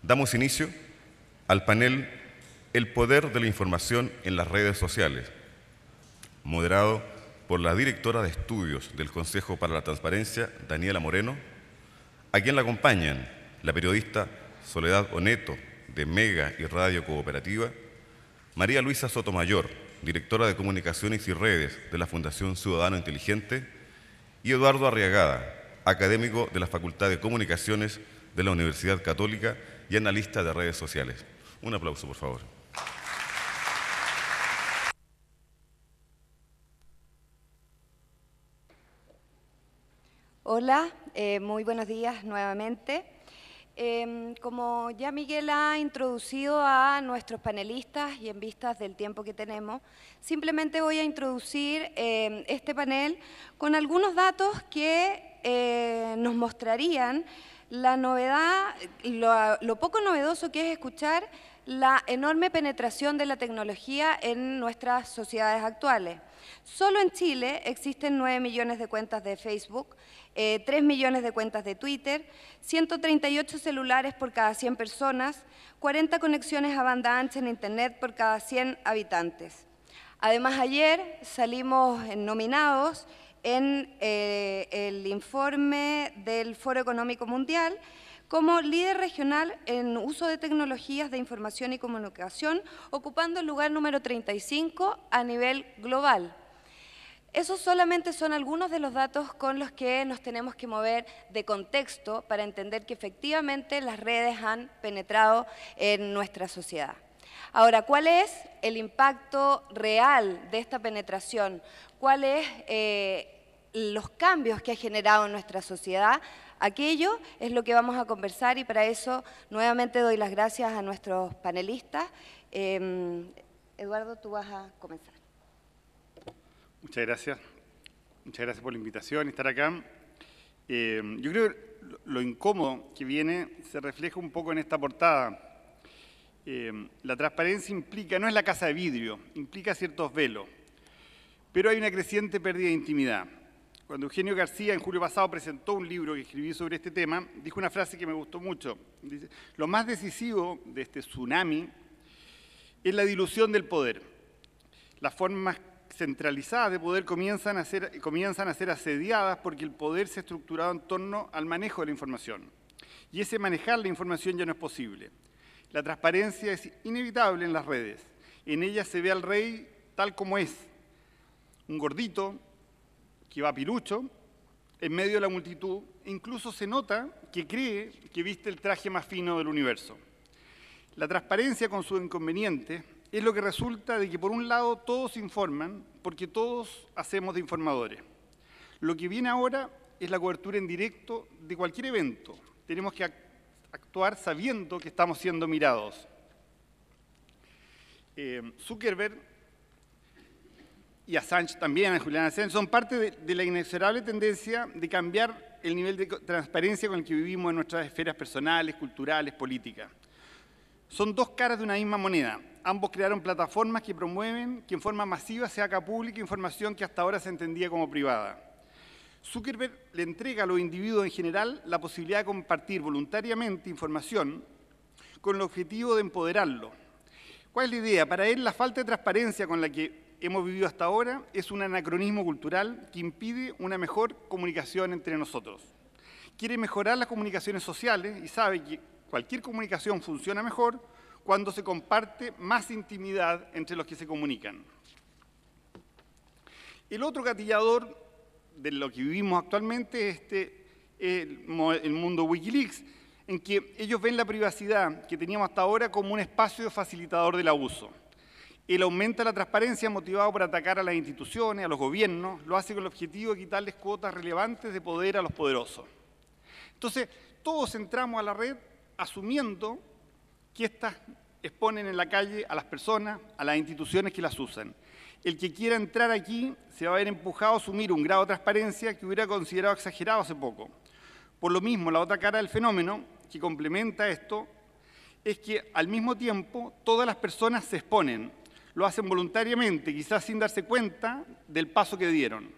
Damos inicio al panel El poder de la información en las redes sociales, moderado por la directora de estudios del Consejo para la Transparencia, Daniela Moreno, a quien la acompañan la periodista Soledad Oneto, de Mega y Radio Cooperativa, María Luisa Sotomayor, directora de Comunicaciones y Redes de la Fundación Ciudadano Inteligente, y Eduardo Arriagada, académico de la Facultad de Comunicaciones de la Universidad Católica y analista de redes sociales. Un aplauso, por favor. Hola, muy buenos días nuevamente. Como ya Miguel ha introducido a nuestros panelistas y en vistas del tiempo que tenemos, simplemente voy a introducir este panel con algunos datos que nos mostrarían la novedad, lo poco novedoso que es escuchar la enorme penetración de la tecnología en nuestras sociedades actuales. Solo en Chile existen 9 millones de cuentas de Facebook, 3 millones de cuentas de Twitter, 138 celulares por cada 100 personas, 40 conexiones a banda ancha en Internet por cada 100 habitantes. Además, ayer salimos nominados en el informe del Foro Económico Mundial como líder regional en uso de tecnologías de información y comunicación, ocupando el lugar número 35 a nivel global. Esos solamente son algunos de los datos con los que nos tenemos que mover de contexto para entender que efectivamente las redes han penetrado en nuestra sociedad. Ahora, ¿cuál es el impacto real de esta penetración? ¿Cuáles los cambios que ha generado en nuestra sociedad? Aquello es lo que vamos a conversar y para eso nuevamente doy las gracias a nuestros panelistas. Eduardo, tú vas a comenzar. Muchas gracias. Muchas gracias por la invitación y estar acá. Yo creo que lo incómodo que viene se refleja un poco en esta portada. La transparencia implica, no es la casa de vidrio, implica ciertos velos, pero hay una creciente pérdida de intimidad. Cuando Eugenio García en julio pasado presentó un libro que escribí sobre este tema, dijo una frase que me gustó mucho. Dice: lo más decisivo de este tsunami es la dilución del poder. Las formas centralizadas de poder comienzan a ser asediadas porque el poder se ha estructurado en torno al manejo de la información. Y ese manejar la información ya no es posible. La transparencia es inevitable en las redes. En ellas se ve al rey tal como es, un gordito que va pilucho en medio de la multitud, e incluso se nota que cree que viste el traje más fino del universo. La transparencia con sus inconvenientes es lo que resulta de que por un lado todos informan porque todos hacemos de informadores. Lo que viene ahora es la cobertura en directo de cualquier evento. Tenemos que actuar sabiendo que estamos siendo mirados. Zuckerberg y Assange también, Julian Assange, son parte de la inexorable tendencia de cambiar el nivel de transparencia con el que vivimos en nuestras esferas personales, culturales, políticas. Son dos caras de una misma moneda. Ambos crearon plataformas que promueven que en forma masiva se haga pública información que hasta ahora se entendía como privada. Zuckerberg le entrega a los individuos en general la posibilidad de compartir voluntariamente información con el objetivo de empoderarlo. ¿Cuál es la idea? Para él, la falta de transparencia con la que hemos vivido hasta ahora es un anacronismo cultural que impide una mejor comunicación entre nosotros. Quiere mejorar las comunicaciones sociales y sabe que cualquier comunicación funciona mejor cuando se comparte más intimidad entre los que se comunican. El otro gatillador de lo que vivimos actualmente es el mundo Wikileaks, en que ellos ven la privacidad que teníamos hasta ahora como un espacio facilitador del abuso. Él aumenta la transparencia motivado por atacar a las instituciones, a los gobiernos, lo hace con el objetivo de quitarles cuotas relevantes de poder a los poderosos. Entonces, todos entramos a la red asumiendo que éstas exponen en la calle a las personas, a las instituciones que las usan. El que quiera entrar aquí se va a ver empujado a asumir un grado de transparencia que hubiera considerado exagerado hace poco. Por lo mismo, la otra cara del fenómeno, que complementa esto, es que al mismo tiempo todas las personas se exponen, lo hacen voluntariamente, quizás sin darse cuenta del paso que dieron.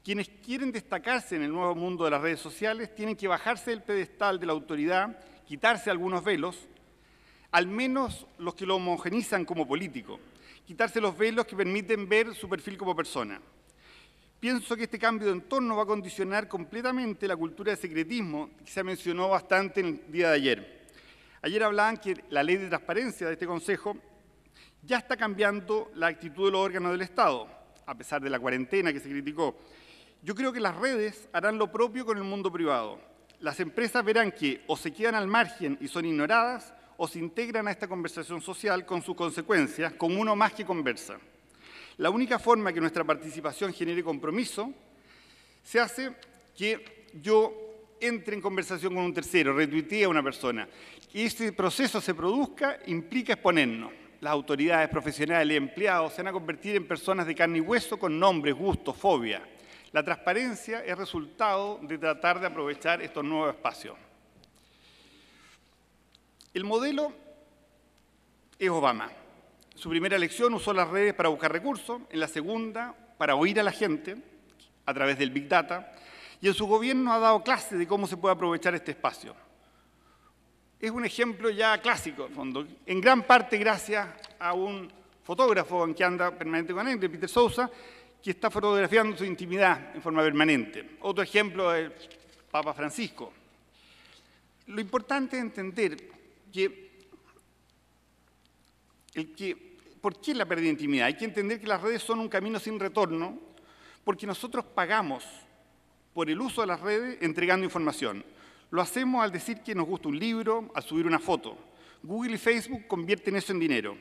Quienes quieren destacarse en el nuevo mundo de las redes sociales tienen que bajarse del pedestal de la autoridad, quitarse algunos velos al menos los que lo homogenizan como político, quitarse los velos que permiten ver su perfil como persona. Pienso que este cambio de entorno va a condicionar completamente la cultura de secretismo que se mencionó bastante en el día de ayer. Ayer hablaban que la ley de transparencia de este Consejo ya está cambiando la actitud de los órganos del Estado, a pesar de la cuarentena que se criticó. Yo creo que las redes harán lo propio con el mundo privado. Las empresas verán que o se quedan al margen y son ignoradas, o se integran a esta conversación social con sus consecuencias, como uno más que conversa. La única forma que nuestra participación genere compromiso se hace que yo entre en conversación con un tercero, retuitee a una persona. Que ese proceso se produzca implica exponernos. Las autoridades profesionales y empleados se van a convertir en personas de carne y hueso con nombres, gustos, fobia. La transparencia es resultado de tratar de aprovechar estos nuevos espacios. El modelo es Obama. Su primera elección usó las redes para buscar recursos, en la segunda para oír a la gente a través del Big Data, y en su gobierno ha dado clase de cómo se puede aprovechar este espacio. Es un ejemplo ya clásico, en fondo, en gran parte gracias a un fotógrafo en que anda permanente con él, Peter Sousa, que está fotografiando su intimidad en forma permanente. Otro ejemplo es el Papa Francisco. Lo importante es entender ¿por qué la pérdida de intimidad? Hay que entender que las redes son un camino sin retorno porque nosotros pagamos por el uso de las redes entregando información. Lo hacemos al decir que nos gusta un libro, al subir una foto. Google y Facebook convierten eso en dinero.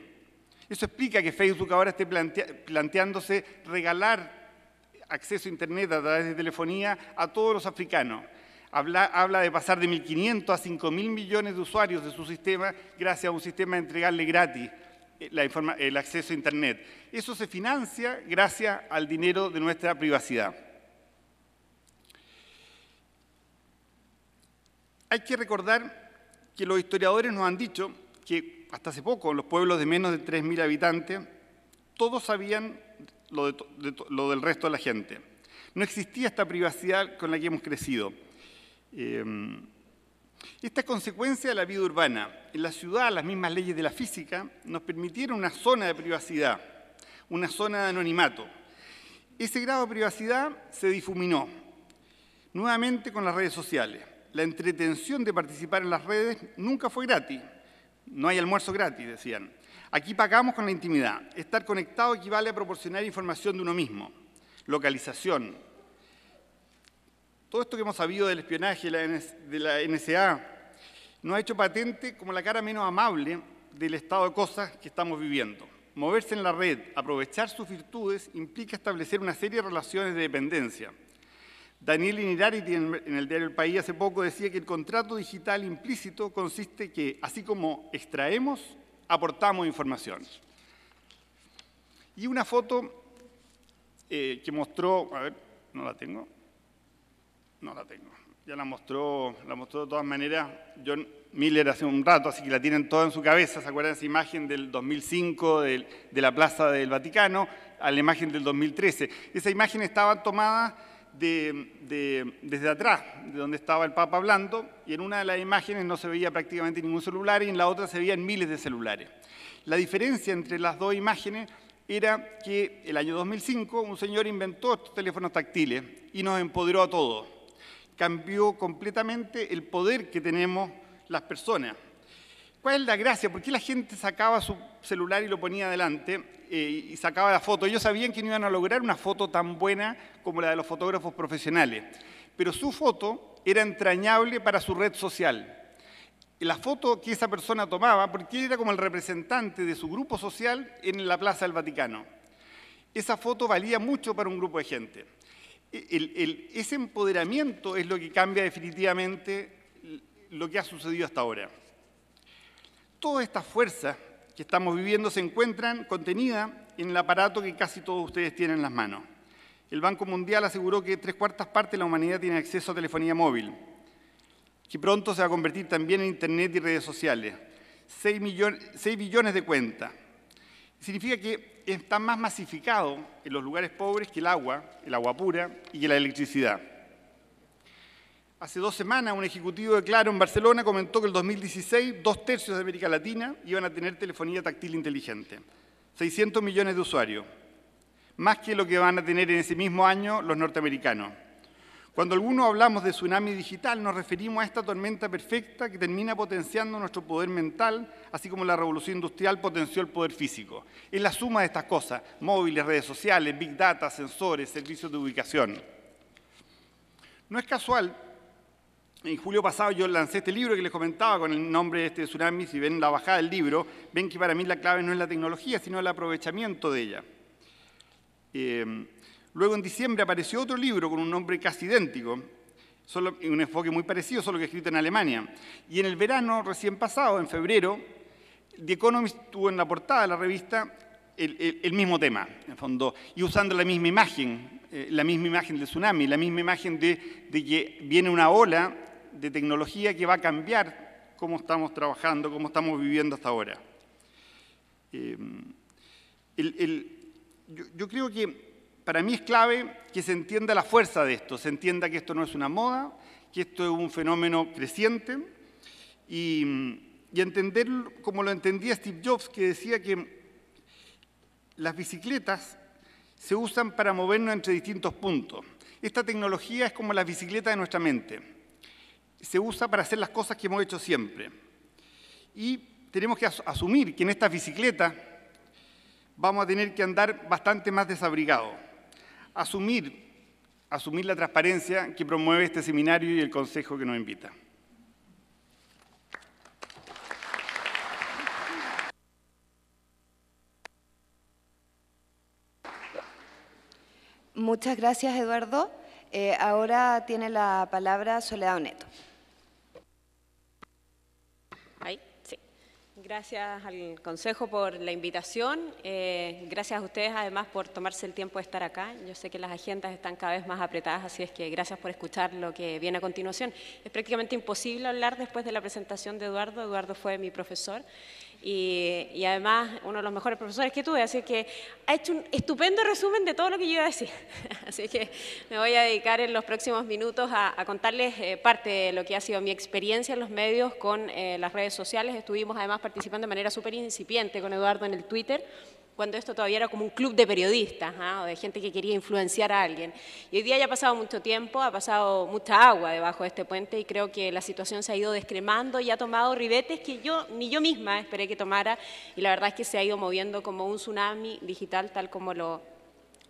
Eso explica que Facebook ahora esté planteándose regalar acceso a Internet a través de telefonía a todos los africanos. Habla de pasar de 1.500 a 5.000 millones de usuarios de su sistema gracias a un sistema de entregarle gratis el acceso a Internet. Eso se financia gracias al dinero de nuestra privacidad. Hay que recordar que los historiadores nos han dicho que hasta hace poco en los pueblos de menos de 3.000 habitantes todos sabían lo del resto de la gente. No existía esta privacidad con la que hemos crecido. Esta es consecuencia de la vida urbana. En la ciudad, las mismas leyes de la física nos permitieron una zona de privacidad, una zona de anonimato. Ese grado de privacidad se difuminó nuevamente con las redes sociales. La entretención de participar en las redes nunca fue gratis. No hay almuerzo gratis, decían. Aquí pagamos con la intimidad. Estar conectado equivale a proporcionar información de uno mismo. Localización. Todo esto que hemos sabido del espionaje de la NSA nos ha hecho patente como la cara menos amable del estado de cosas que estamos viviendo. Moverse en la red, aprovechar sus virtudes, implica establecer una serie de relaciones de dependencia. Daniel Inirarity, en el diario El País, hace poco decía que el contrato digital implícito consiste en que, así como extraemos, aportamos información. Y una foto que mostró, a ver, no la tengo. No la tengo. Ya la mostró de todas maneras John Miller hace un rato, así que la tienen toda en su cabeza. ¿Se acuerdan de esa imagen del 2005 de la Plaza del Vaticano a la imagen del 2013? Esa imagen estaba tomada desde atrás, de donde estaba el Papa hablando, y en una de las imágenes no se veía prácticamente ningún celular y en la otra se veían miles de celulares. La diferencia entre las dos imágenes era que el año 2005 un señor inventó estos teléfonos táctiles y nos empoderó a todos. Cambió completamente el poder que tenemos las personas. ¿Cuál es la gracia? ¿Por qué la gente sacaba su celular y lo ponía adelante y sacaba la foto? Ellos sabían que no iban a lograr una foto tan buena como la de los fotógrafos profesionales, pero su foto era entrañable para su red social. La foto que esa persona tomaba, porque él era como el representante de su grupo social en la Plaza del Vaticano. Esa foto valía mucho para un grupo de gente. Ese empoderamiento es lo que cambia definitivamente lo que ha sucedido hasta ahora. Todas estas fuerzas que estamos viviendo se encuentran contenidas en el aparato que casi todos ustedes tienen en las manos. El Banco Mundial aseguró que 3/4 partes de la humanidad tiene acceso a telefonía móvil, que pronto se va a convertir también en Internet y redes sociales. 6 billones de cuentas. Significa que está más masificado en los lugares pobres que el agua pura y que la electricidad. Hace 2 semanas, un ejecutivo de Claro en Barcelona comentó que el 2016, 2/3 de América Latina iban a tener telefonía táctil inteligente. 600 millones de usuarios, más que lo que van a tener en ese mismo año los norteamericanos. Cuando algunos hablamos de tsunami digital, nos referimos a esta tormenta perfecta que termina potenciando nuestro poder mental, así como la revolución industrial potenció el poder físico. Es la suma de estas cosas: móviles, redes sociales, big data, sensores, servicios de ubicación. No es casual. En julio pasado yo lancé este libro que les comentaba con el nombre de este tsunami. Si ven la bajada del libro, ven que para mí la clave no es la tecnología, sino el aprovechamiento de ella. Luego en diciembre apareció otro libro con un nombre casi idéntico, solo un enfoque muy parecido, solo que escrito en Alemania. Y en el verano recién pasado, en febrero, The Economist tuvo en la portada de la revista el mismo tema, en fondo, y usando la misma imagen del tsunami, la misma imagen de que viene una ola de tecnología que va a cambiar cómo estamos trabajando, cómo estamos viviendo hasta ahora. Yo creo que para mí es clave que se entienda la fuerza de esto, se entienda que esto no es una moda, que esto es un fenómeno creciente, y entender como lo entendía Steve Jobs, que decía que las bicicletas se usan para movernos entre distintos puntos. Esta tecnología es como la bicicleta de nuestra mente. Se usa para hacer las cosas que hemos hecho siempre. Y tenemos que asumir que en estas bicicletas vamos a tener que andar bastante más desabrigados. Asumir la transparencia que promueve este seminario y el consejo que nos invita. Muchas gracias, Eduardo. Ahora tiene la palabra Soledad Oneto. Ahí, sí. Gracias al Consejo por la invitación. Gracias a ustedes, además, por tomarse el tiempo de estar acá. Yo sé que las agendas están cada vez más apretadas, así es que gracias por escuchar lo que viene a continuación. Es prácticamente imposible hablar después de la presentación de Eduardo. Eduardo fue mi profesor. Y además uno de los mejores profesores que tuve, así que ha hecho un estupendo resumen de todo lo que yo iba a decir. Así que me voy a dedicar en los próximos minutos a contarles parte de lo que ha sido mi experiencia en los medios con las redes sociales. Estuvimos además participando de manera súper incipiente con Eduardo en el Twitter, cuando esto todavía era como un club de periodistas, o de gente que quería influenciar a alguien. Y hoy día ya ha pasado mucho tiempo, ha pasado mucha agua debajo de este puente y creo que la situación se ha ido descremando y ha tomado ribetes que ni yo misma esperé que tomara, y la verdad es que se ha ido moviendo como un tsunami digital, tal como lo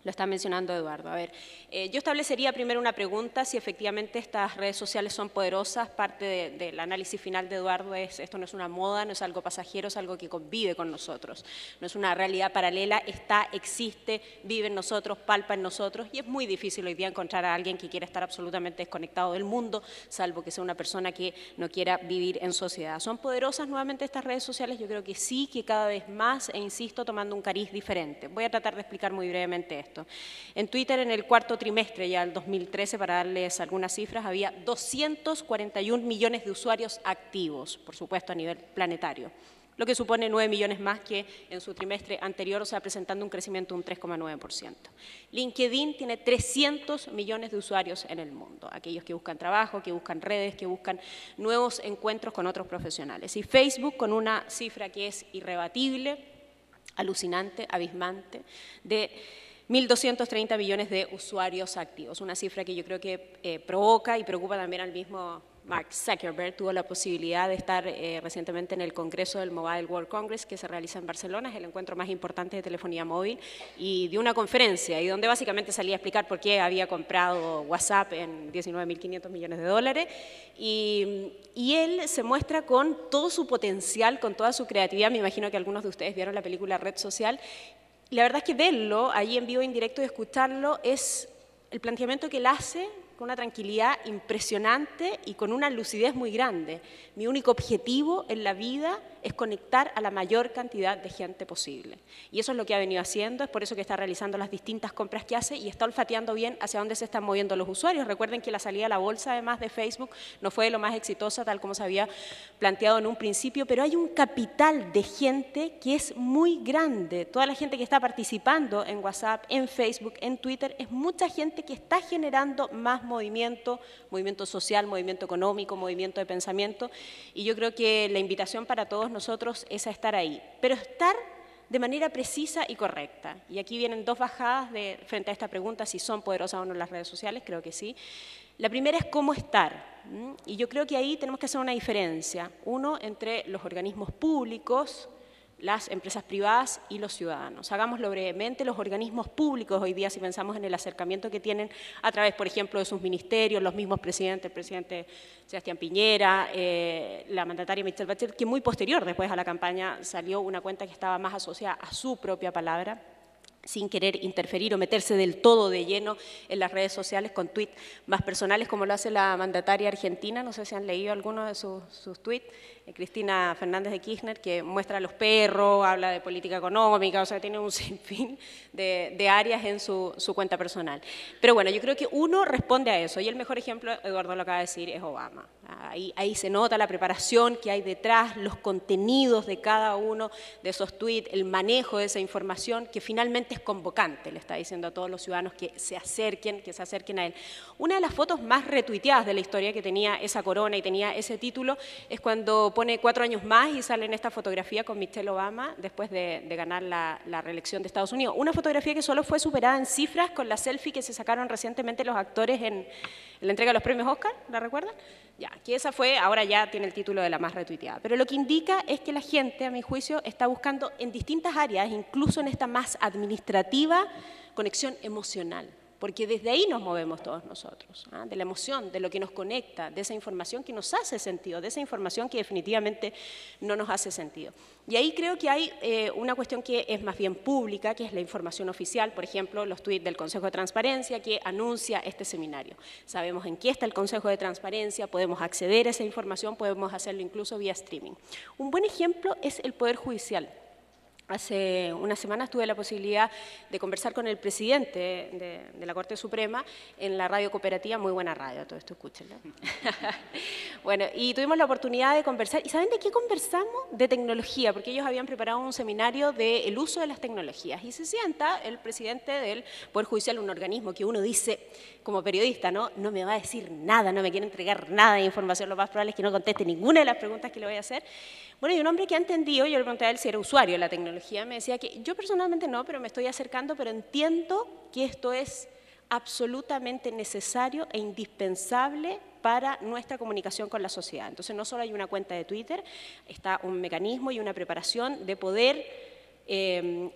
está mencionando Eduardo. A ver, yo establecería primero una pregunta: si efectivamente estas redes sociales son poderosas. Parte del análisis final de Eduardo es: esto no es una moda, no es algo pasajero, es algo que convive con nosotros. No es una realidad paralela, existe, vive en nosotros, palpa en nosotros, y es muy difícil hoy día encontrar a alguien que quiera estar absolutamente desconectado del mundo, salvo que sea una persona que no quiera vivir en sociedad. ¿Son poderosas nuevamente estas redes sociales? Yo creo que sí, que cada vez más, e insisto, tomando un cariz diferente. Voy a tratar de explicar muy brevemente esto. En Twitter, en el cuarto trimestre ya del 2013, para darles algunas cifras, había 241 millones de usuarios activos, por supuesto a nivel planetario, lo que supone 9 millones más que en su trimestre anterior, o sea, presentando un crecimiento de un 3,9%. LinkedIn tiene 300 millones de usuarios en el mundo, aquellos que buscan trabajo, que buscan redes, que buscan nuevos encuentros con otros profesionales. Y Facebook, con una cifra que es irrebatible, alucinante, abismante, de 1.230 millones de usuarios activos, una cifra que yo creo que provoca y preocupa también al mismo Mark Zuckerberg. Tuvo la posibilidad de estar recientemente en el Congreso del Mobile World Congress, que se realiza en Barcelona, es el encuentro más importante de telefonía móvil, y dio una conferencia y donde básicamente salía a explicar por qué había comprado WhatsApp en 19.500 millones de dólares, y él se muestra con todo su potencial, con toda su creatividad. Me imagino que algunos de ustedes vieron la película Red Social. La verdad es que verlo allí en vivo, en directo, y escucharlo, es el planteamiento que él hace con una tranquilidad impresionante y con una lucidez muy grande. Mi único objetivo en la vida es conectar a la mayor cantidad de gente posible. Y eso es lo que ha venido haciendo, es por eso que está realizando las distintas compras que hace y está olfateando bien hacia dónde se están moviendo los usuarios. Recuerden que la salida a la bolsa, además de Facebook, no fue lo más exitosa, tal como se había planteado en un principio, pero hay un capital de gente que es muy grande. Toda la gente que está participando en WhatsApp, en Facebook, en Twitter, es mucha gente que está generando más movimiento social, movimiento económico, movimiento de pensamiento, y yo creo que la invitación para todos nosotros es a estar ahí, pero estar de manera precisa y correcta. Y aquí vienen dos bajadas frente a esta pregunta, si son poderosas o no las redes sociales, creo que sí. La primera es cómo estar, y yo creo que ahí tenemos que hacer una diferencia, uno entre los organismos públicos, las empresas privadas y los ciudadanos. Hagámoslo brevemente. Los organismos públicos hoy día, si pensamos en el acercamiento que tienen a través, por ejemplo, de sus ministerios, los mismos presidentes, el presidente Sebastián Piñera, la mandataria Michelle Bachelet, que muy posterior después a la campaña salió una cuenta que estaba más asociada a su propia palabra, sin querer interferir o meterse del todo de lleno en las redes sociales con tweets más personales, como lo hace la mandataria argentina. No sé si han leído algunos de sus tweets, Cristina Fernández de Kirchner, que muestra a los perros, habla de política económica, o sea, tiene un sinfín de áreas en su cuenta personal. Pero bueno, yo creo que uno responde a eso, y el mejor ejemplo, Eduardo lo acaba de decir, es Obama. Ahí se nota la preparación que hay detrás, los contenidos de cada uno de esos tweets, el manejo de esa información, que finalmente es convocante, le está diciendo a todos los ciudadanos que se acerquen a él. Una de las fotos más retuiteadas de la historia, que tenía esa corona y tenía ese título, es cuando pone 4 años más y sale en esta fotografía con Michelle Obama después de ganar la reelección de Estados Unidos. Una fotografía que solo fue superada en cifras con la selfie que se sacaron recientemente los actores en la entrega de los premios Oscar, ¿la recuerdan? Ya, que esa fue, ahora ya tiene el título de la más retuiteada. Pero lo que indica es que la gente, a mi juicio, está buscando en distintas áreas, incluso en esta más administrativa, conexión emocional. Porque desde ahí nos movemos todos nosotros, ¿ah? De la emoción, de lo que nos conecta, de esa información que nos hace sentido, de esa información que definitivamente no nos hace sentido. Y ahí creo que hay una cuestión que es más bien pública, que es la información oficial, por ejemplo, los tuits del Consejo de Transparencia que anuncia este seminario. Sabemos en qué está el Consejo de Transparencia, podemos acceder a esa información, podemos hacerlo incluso vía streaming. Un buen ejemplo es el Poder Judicial. Hace unas semanas tuve la posibilidad de conversar con el presidente de la Corte Suprema en la radio cooperativa, muy buena radio, todo esto escúchenlo. Bueno, y tuvimos la oportunidad de conversar, ¿y saben de qué conversamos? De tecnología, porque ellos habían preparado un seminario del uso de las tecnologías, y se sienta el presidente del Poder Judicial, un organismo que uno dice, como periodista, no me va a decir nada, no me quiere entregar nada de información, lo más probable es que no conteste ninguna de las preguntas que le voy a hacer. Bueno, y un hombre que ha entendido, yo le pregunté a él si era usuario de la tecnología, me decía que yo personalmente no, pero me estoy acercando, pero entiendo que esto es absolutamente necesario e indispensable para nuestra comunicación con la sociedad. Entonces, no solo hay una cuenta de Twitter, está un mecanismo y una preparación de poder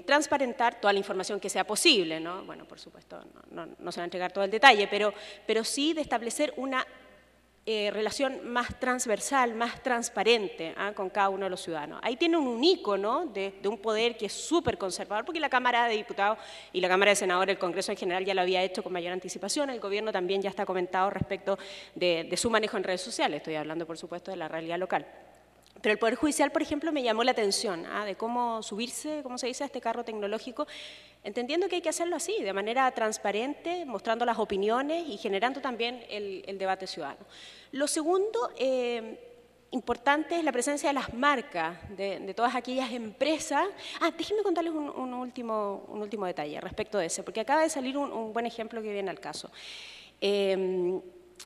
transparentar toda la información que sea posible, ¿no? Bueno, por supuesto, no se va a entregar todo el detalle, pero sí de establecer una relación más transversal, más transparente con cada uno de los ciudadanos. Ahí tiene un ícono de un poder que es súper conservador, porque la Cámara de Diputados y la Cámara de Senadores, el Congreso en general ya lo había hecho con mayor anticipación, el gobierno también ya está comentado respecto de su manejo en redes sociales, estoy hablando por supuesto de la realidad local. Pero el Poder Judicial, por ejemplo, me llamó la atención de cómo subirse, cómo se dice, a este carro tecnológico, entendiendo que hay que hacerlo así, de manera transparente, mostrando las opiniones y generando también el debate ciudadano. Lo segundo importante es la presencia de las marcas, de todas aquellas empresas. Déjenme contarles un último detalle respecto de ese, porque acaba de salir un buen ejemplo que viene al caso.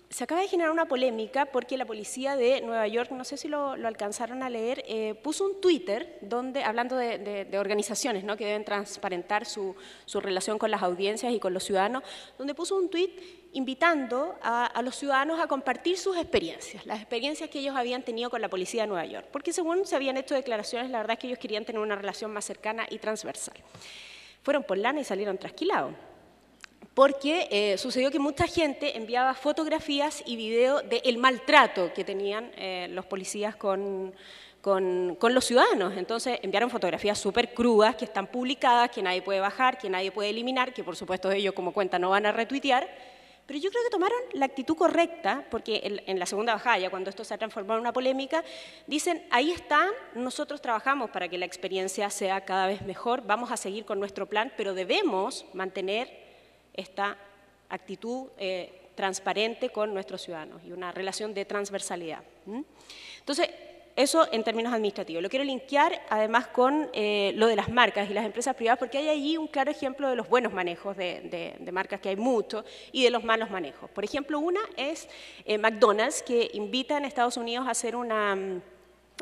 Se acaba de generar una polémica porque la policía de Nueva York, no sé si lo alcanzaron a leer, puso un Twitter donde, hablando de organizaciones, ¿no?, que deben transparentar su relación con las audiencias y con los ciudadanos, donde puso un tweet invitando a los ciudadanos a compartir sus experiencias, las experiencias que ellos habían tenido con la policía de Nueva York, porque según se habían hecho declaraciones, la verdad es que ellos querían tener una relación más cercana y transversal. Fueron por lana y salieron trasquilados, porque sucedió que mucha gente enviaba fotografías y videos del maltrato que tenían los policías con los ciudadanos. Entonces enviaron fotografías súper crudas que están publicadas, que nadie puede bajar, que nadie puede eliminar, que por supuesto ellos como cuenta no van a retuitear, pero yo creo que tomaron la actitud correcta, porque en la segunda bajada, ya cuando esto se ha transformado en una polémica, dicen, ahí están, nosotros trabajamos para que la experiencia sea cada vez mejor, vamos a seguir con nuestro plan, pero debemos mantener esta actitud transparente con nuestros ciudadanos y una relación de transversalidad. Entonces, Eso en términos administrativos. Lo quiero linkear además con lo de las marcas y las empresas privadas, porque hay allí un claro ejemplo de los buenos manejos de marcas, que hay muchos, y de los malos manejos. Por ejemplo, una es McDonald's, que invita en Estados Unidos a hacer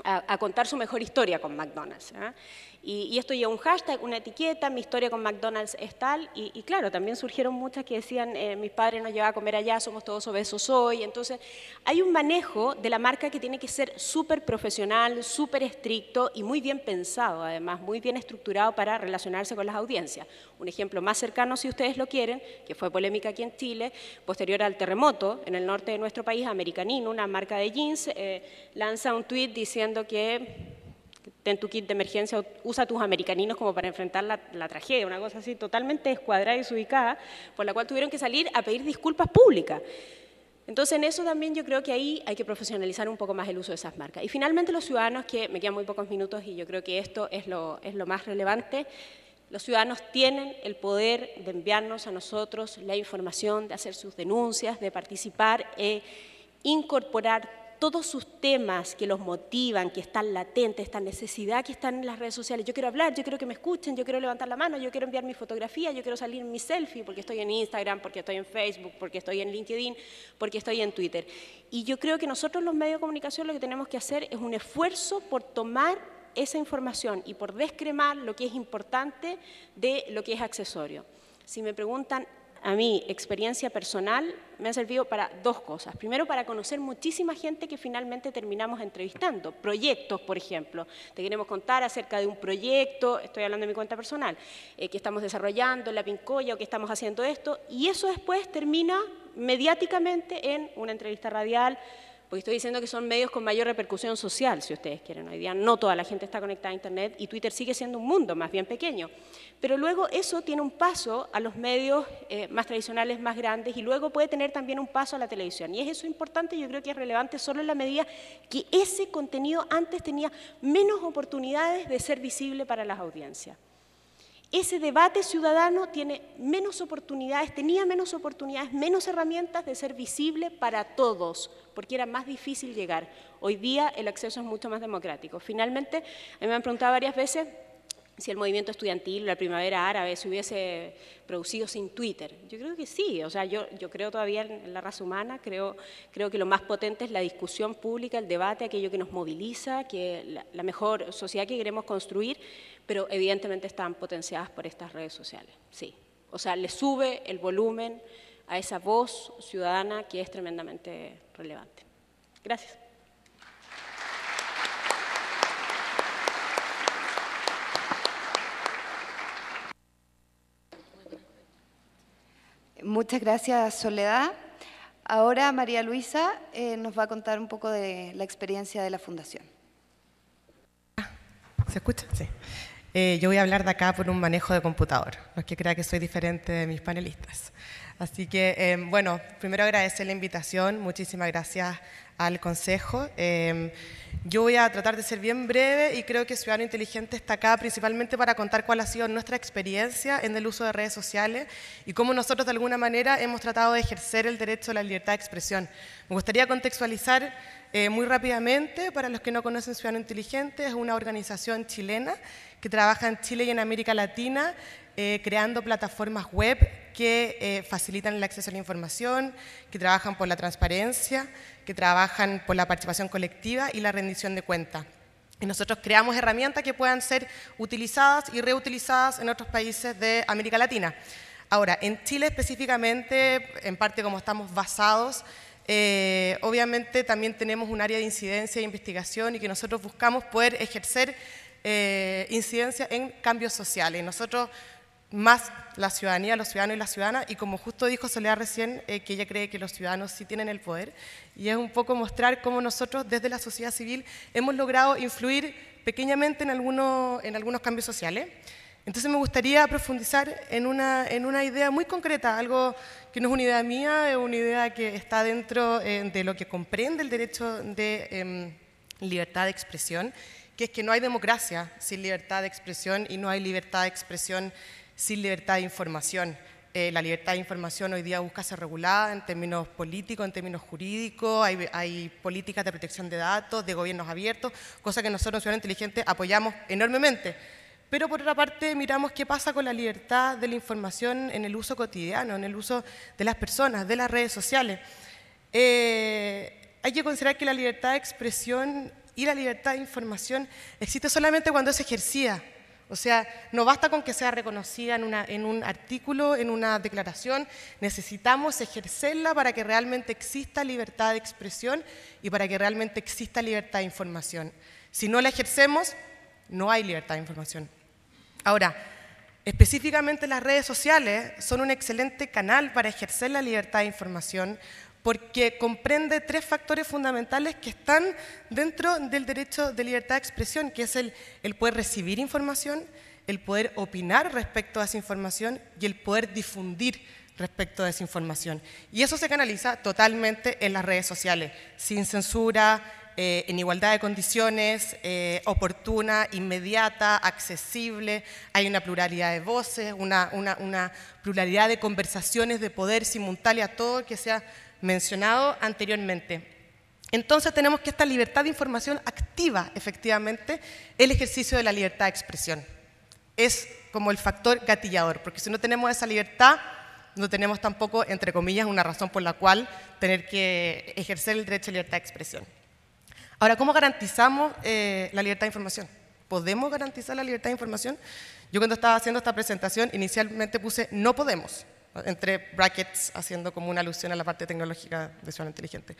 a contar su mejor historia con McDonald's, ¿eh? Y esto lleva un hashtag, una etiqueta, mi historia con McDonald's es tal, y claro, también surgieron muchas que decían, mis padres nos llevaban a comer allá, somos todos obesos hoy. Entonces, hay un manejo de la marca que tiene que ser súper profesional, súper estricto y muy bien pensado, además, muy bien estructurado para relacionarse con las audiencias. Un ejemplo más cercano, si ustedes lo quieren, que fue polémica aquí en Chile, posterior al terremoto en el norte de nuestro país, American Inn, una marca de jeans, lanza un tuit diciendo que ten tu kit de emergencia, usa tus americaninos como para enfrentar la tragedia, una cosa así totalmente descuadrada y desubicada, por la cual tuvieron que salir a pedir disculpas públicas. Entonces, en eso también yo creo que ahí hay que profesionalizar un poco más el uso de esas marcas. Y finalmente los ciudadanos, que me quedan muy pocos minutos y yo creo que esto es lo más relevante, los ciudadanos tienen el poder de enviarnos a nosotros la información, de hacer sus denuncias, de participar e incorporar todos sus temas que los motivan, que están latentes, esta necesidad que están en las redes sociales. Yo quiero hablar, yo quiero que me escuchen, yo quiero levantar la mano, yo quiero enviar mi fotografía, yo quiero salir en mi selfie porque estoy en Instagram, porque estoy en Facebook, porque estoy en LinkedIn, porque estoy en Twitter. Y yo creo que nosotros los medios de comunicación lo que tenemos que hacer es un esfuerzo por tomar esa información y por descremar lo que es importante de lo que es accesorio. Si me preguntan, a mí, experiencia personal, me ha servido para dos cosas. Primero, para conocer muchísima gente que finalmente terminamos entrevistando. Proyectos, por ejemplo. Te queremos contar acerca de un proyecto, estoy hablando de mi cuenta personal, que estamos desarrollando en la Pincoya o que estamos haciendo esto, y eso después termina mediáticamente en una entrevista radial, porque estoy diciendo que son medios con mayor repercusión social, si ustedes quieren. Hoy día no toda la gente está conectada a Internet y Twitter sigue siendo un mundo más bien pequeño. Pero luego eso tiene un paso a los medios más tradicionales, más grandes, y luego puede tener también un paso a la televisión. Y es eso importante, yo creo que es relevante solo en la medida que ese contenido antes tenía menos oportunidades de ser visible para las audiencias. Ese debate ciudadano tiene menos oportunidades, tenía menos oportunidades, menos herramientas de ser visible para todos, porque era más difícil llegar. Hoy día el acceso es mucho más democrático. Finalmente, a mí me han preguntado varias veces si el movimiento estudiantil, la primavera árabe, se hubiese producido sin Twitter. Yo creo que sí, o sea, yo creo todavía en la raza humana, creo que lo más potente es la discusión pública, el debate, aquello que nos moviliza, que la mejor sociedad que queremos construir, pero evidentemente están potenciadas por estas redes sociales, sí. O sea, le sube el volumen a esa voz ciudadana que es tremendamente relevante. Gracias. Muchas gracias, Soledad. Ahora María Luisa nos va a contar un poco de la experiencia de la Fundación. ¿Se escucha? Sí. Yo voy a hablar de acá por un manejo de computador, no es que crea que soy diferente de mis panelistas. Así que, bueno, primero agradecer la invitación, muchísimas gracias al Consejo. Yo voy a tratar de ser bien breve y creo que Ciudadano Inteligente está acá principalmente para contar cuál ha sido nuestra experiencia en el uso de redes sociales y cómo nosotros de alguna manera hemos tratado de ejercer el derecho a la libertad de expresión. Me gustaría contextualizar muy rápidamente, para los que no conocen Ciudadano Inteligente, es una organización chilena que trabaja en Chile y en América Latina creando plataformas web que facilitan el acceso a la información, que trabajan por la transparencia, que trabajan por la participación colectiva y la rendición de cuentas. Y nosotros creamos herramientas que puedan ser utilizadas y reutilizadas en otros países de América Latina. Ahora, en Chile específicamente, en parte como estamos basados, obviamente también tenemos un área de incidencia e investigación y que nosotros buscamos poder ejercer incidencia en cambios sociales. Nosotros, más la ciudadanía, los ciudadanos y las ciudadanas, y como justo dijo Soledad recién, que ella cree que los ciudadanos sí tienen el poder, y es un poco mostrar cómo nosotros desde la sociedad civil hemos logrado influir pequeñamente en algunos cambios sociales. Entonces me gustaría profundizar en una idea muy concreta, algo que no es una idea mía, es una idea que está dentro de lo que comprende el derecho de libertad de expresión, que es que no hay democracia sin libertad de expresión y no hay libertad de expresión sin libertad de información. La libertad de información hoy día busca ser regulada en términos políticos, en términos jurídicos, hay políticas de protección de datos, de gobiernos abiertos, cosa que nosotros en Ciudadano Inteligente apoyamos enormemente. Pero por otra parte miramos qué pasa con la libertad de la información en el uso cotidiano, en el uso de las personas, de las redes sociales. Hay que considerar que la libertad de expresión y la libertad de información existe solamente cuando es ejercida. O sea, no basta con que sea reconocida en un artículo, en una declaración, necesitamos ejercerla para que realmente exista libertad de expresión y para que realmente exista libertad de información. Si no la ejercemos, no hay libertad de información. Ahora, específicamente las redes sociales son un excelente canal para ejercer la libertad de información porque comprende 3 factores fundamentales que están dentro del derecho de libertad de expresión, que es el poder recibir información, el poder opinar respecto a esa información y el poder difundir respecto a esa información. Y eso se canaliza totalmente en las redes sociales, sin censura, en igualdad de condiciones, oportuna, inmediata, accesible, hay una pluralidad de voces, una pluralidad de conversaciones de poder simultánea, todo que se ha mencionado anteriormente. Entonces tenemos que esta libertad de información activa efectivamente el ejercicio de la libertad de expresión. Es como el factor gatillador, porque si no tenemos esa libertad, no tenemos tampoco, entre comillas, una razón por la cual tener que ejercer el derecho a libertad de expresión. Ahora, ¿cómo garantizamos la libertad de información? ¿Podemos garantizar la libertad de información? Yo cuando estaba haciendo esta presentación, inicialmente puse no podemos, entre brackets, haciendo como una alusión a la parte tecnológica de Ciudadano Inteligente.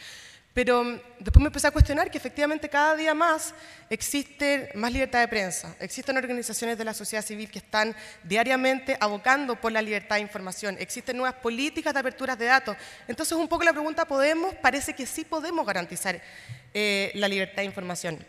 Pero después me empecé a cuestionar que efectivamente cada día más existe más libertad de prensa, existen organizaciones de la sociedad civil que están diariamente abocando por la libertad de información, existen nuevas políticas de aperturas de datos. Entonces un poco la pregunta, ¿podemos? Parece que sí podemos garantizar la libertad de información.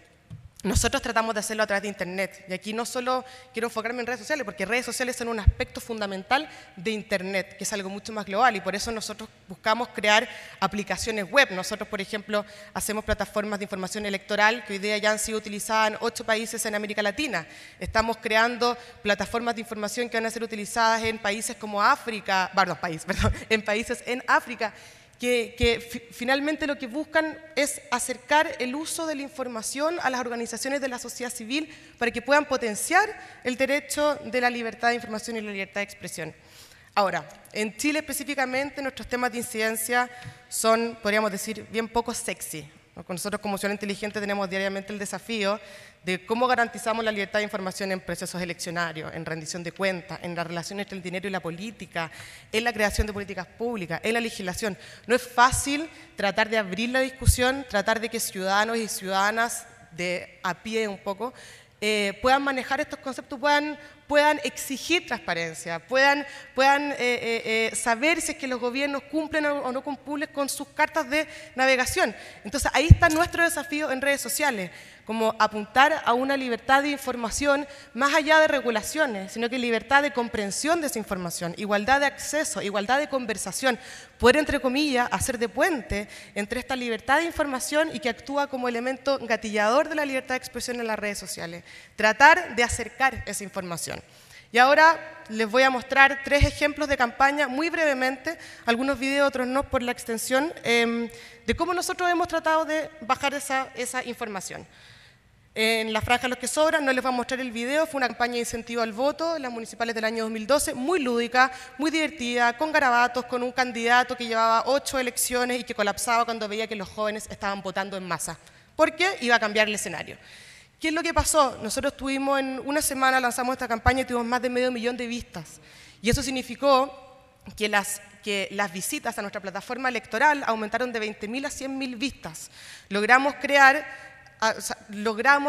Nosotros tratamos de hacerlo a través de Internet, y aquí no solo quiero enfocarme en redes sociales, porque redes sociales son un aspecto fundamental de Internet, que es algo mucho más global, y por eso nosotros buscamos crear aplicaciones web. Nosotros, por ejemplo, hacemos plataformas de información electoral que hoy día ya han sido utilizadas en 8 países en América Latina. Estamos creando plataformas de información que van a ser utilizadas en países como África, en países en África, que finalmente lo que buscan es acercar el uso de la información a las organizaciones de la sociedad civil para que puedan potenciar el derecho de la libertad de información y la libertad de expresión. Ahora, en Chile específicamente nuestros temas de incidencia son, podríamos decir, bien poco sexy. Nosotros como Ciudadano Inteligente tenemos diariamente el desafío de cómo garantizamos la libertad de información en procesos eleccionarios, en rendición de cuentas, en la relación entre el dinero y la política, en la creación de políticas públicas, en la legislación. No es fácil tratar de abrir la discusión, tratar de que ciudadanos y ciudadanas de a pie un poco puedan manejar estos conceptos, puedan exigir transparencia, puedan saber si es que los gobiernos cumplen o no cumplen con sus cartas de navegación. Entonces ahí está nuestro desafío en redes sociales, como apuntar a una libertad de información más allá de regulaciones, sino que libertad de comprensión de esa información, igualdad de acceso, igualdad de conversación, poder, entre comillas, hacer de puente entre esta libertad de información y que actúa como elemento gatillador de la libertad de expresión en las redes sociales, tratar de acercar esa información. Y ahora les voy a mostrar 3 ejemplos de campaña, muy brevemente, algunos videos, otros no por la extensión, de cómo nosotros hemos tratado de bajar esa información. En la franja Los que Sobran, no les voy a mostrar el video, fue una campaña de incentivo al voto en las municipales del año 2012, muy lúdica, muy divertida, con garabatos, con un candidato que llevaba 8 elecciones y que colapsaba cuando veía que los jóvenes estaban votando en masa, porque iba a cambiar el escenario. ¿Qué es lo que pasó? Nosotros tuvimos en una semana, lanzamos esta campaña y tuvimos más de 500.000 de vistas. Y eso significó que las visitas a nuestra plataforma electoral aumentaron de 20.000 a 100.000 vistas. Logramos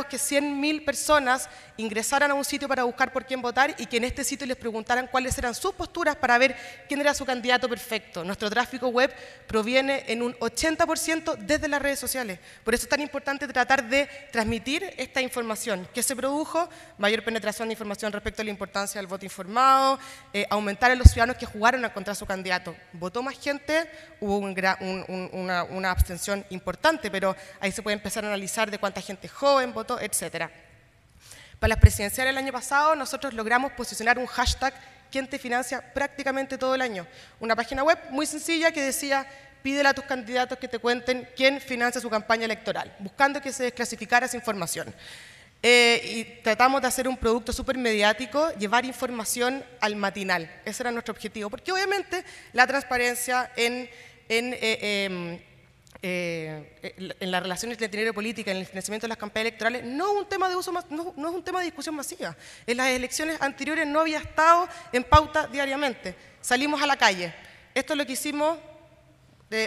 que 100.000 personas ingresaran a un sitio para buscar por quién votar y que en este sitio les preguntaran cuáles eran sus posturas para ver quién era su candidato perfecto. Nuestro tráfico web proviene en un 80% desde las redes sociales. Por eso es tan importante tratar de transmitir esta información. ¿Qué se produjo? Mayor penetración de información respecto a la importancia del voto informado, aumentar a los ciudadanos que jugaron contra su candidato. Votó más gente, hubo una abstención importante, pero ahí se puede empezar a analizar de cuánta gente joven votó, etcétera. Para las presidenciales del año pasado nosotros logramos posicionar un hashtag quién te financia prácticamente todo el año. Una página web muy sencilla que decía: pídele a tus candidatos que te cuenten quién financia su campaña electoral, buscando que se desclasificara esa información. Y tratamos de hacer un producto súper mediático, llevar información al matinal. Ese era nuestro objetivo, porque obviamente la transparencia en las relaciones de dinero y política, en el financiamiento de las campañas electorales, no es un tema de uso, no es un tema de discusión masiva. En las elecciones anteriores no había estado en pauta diariamente. Salimos a la calle. Esto es lo que hicimos.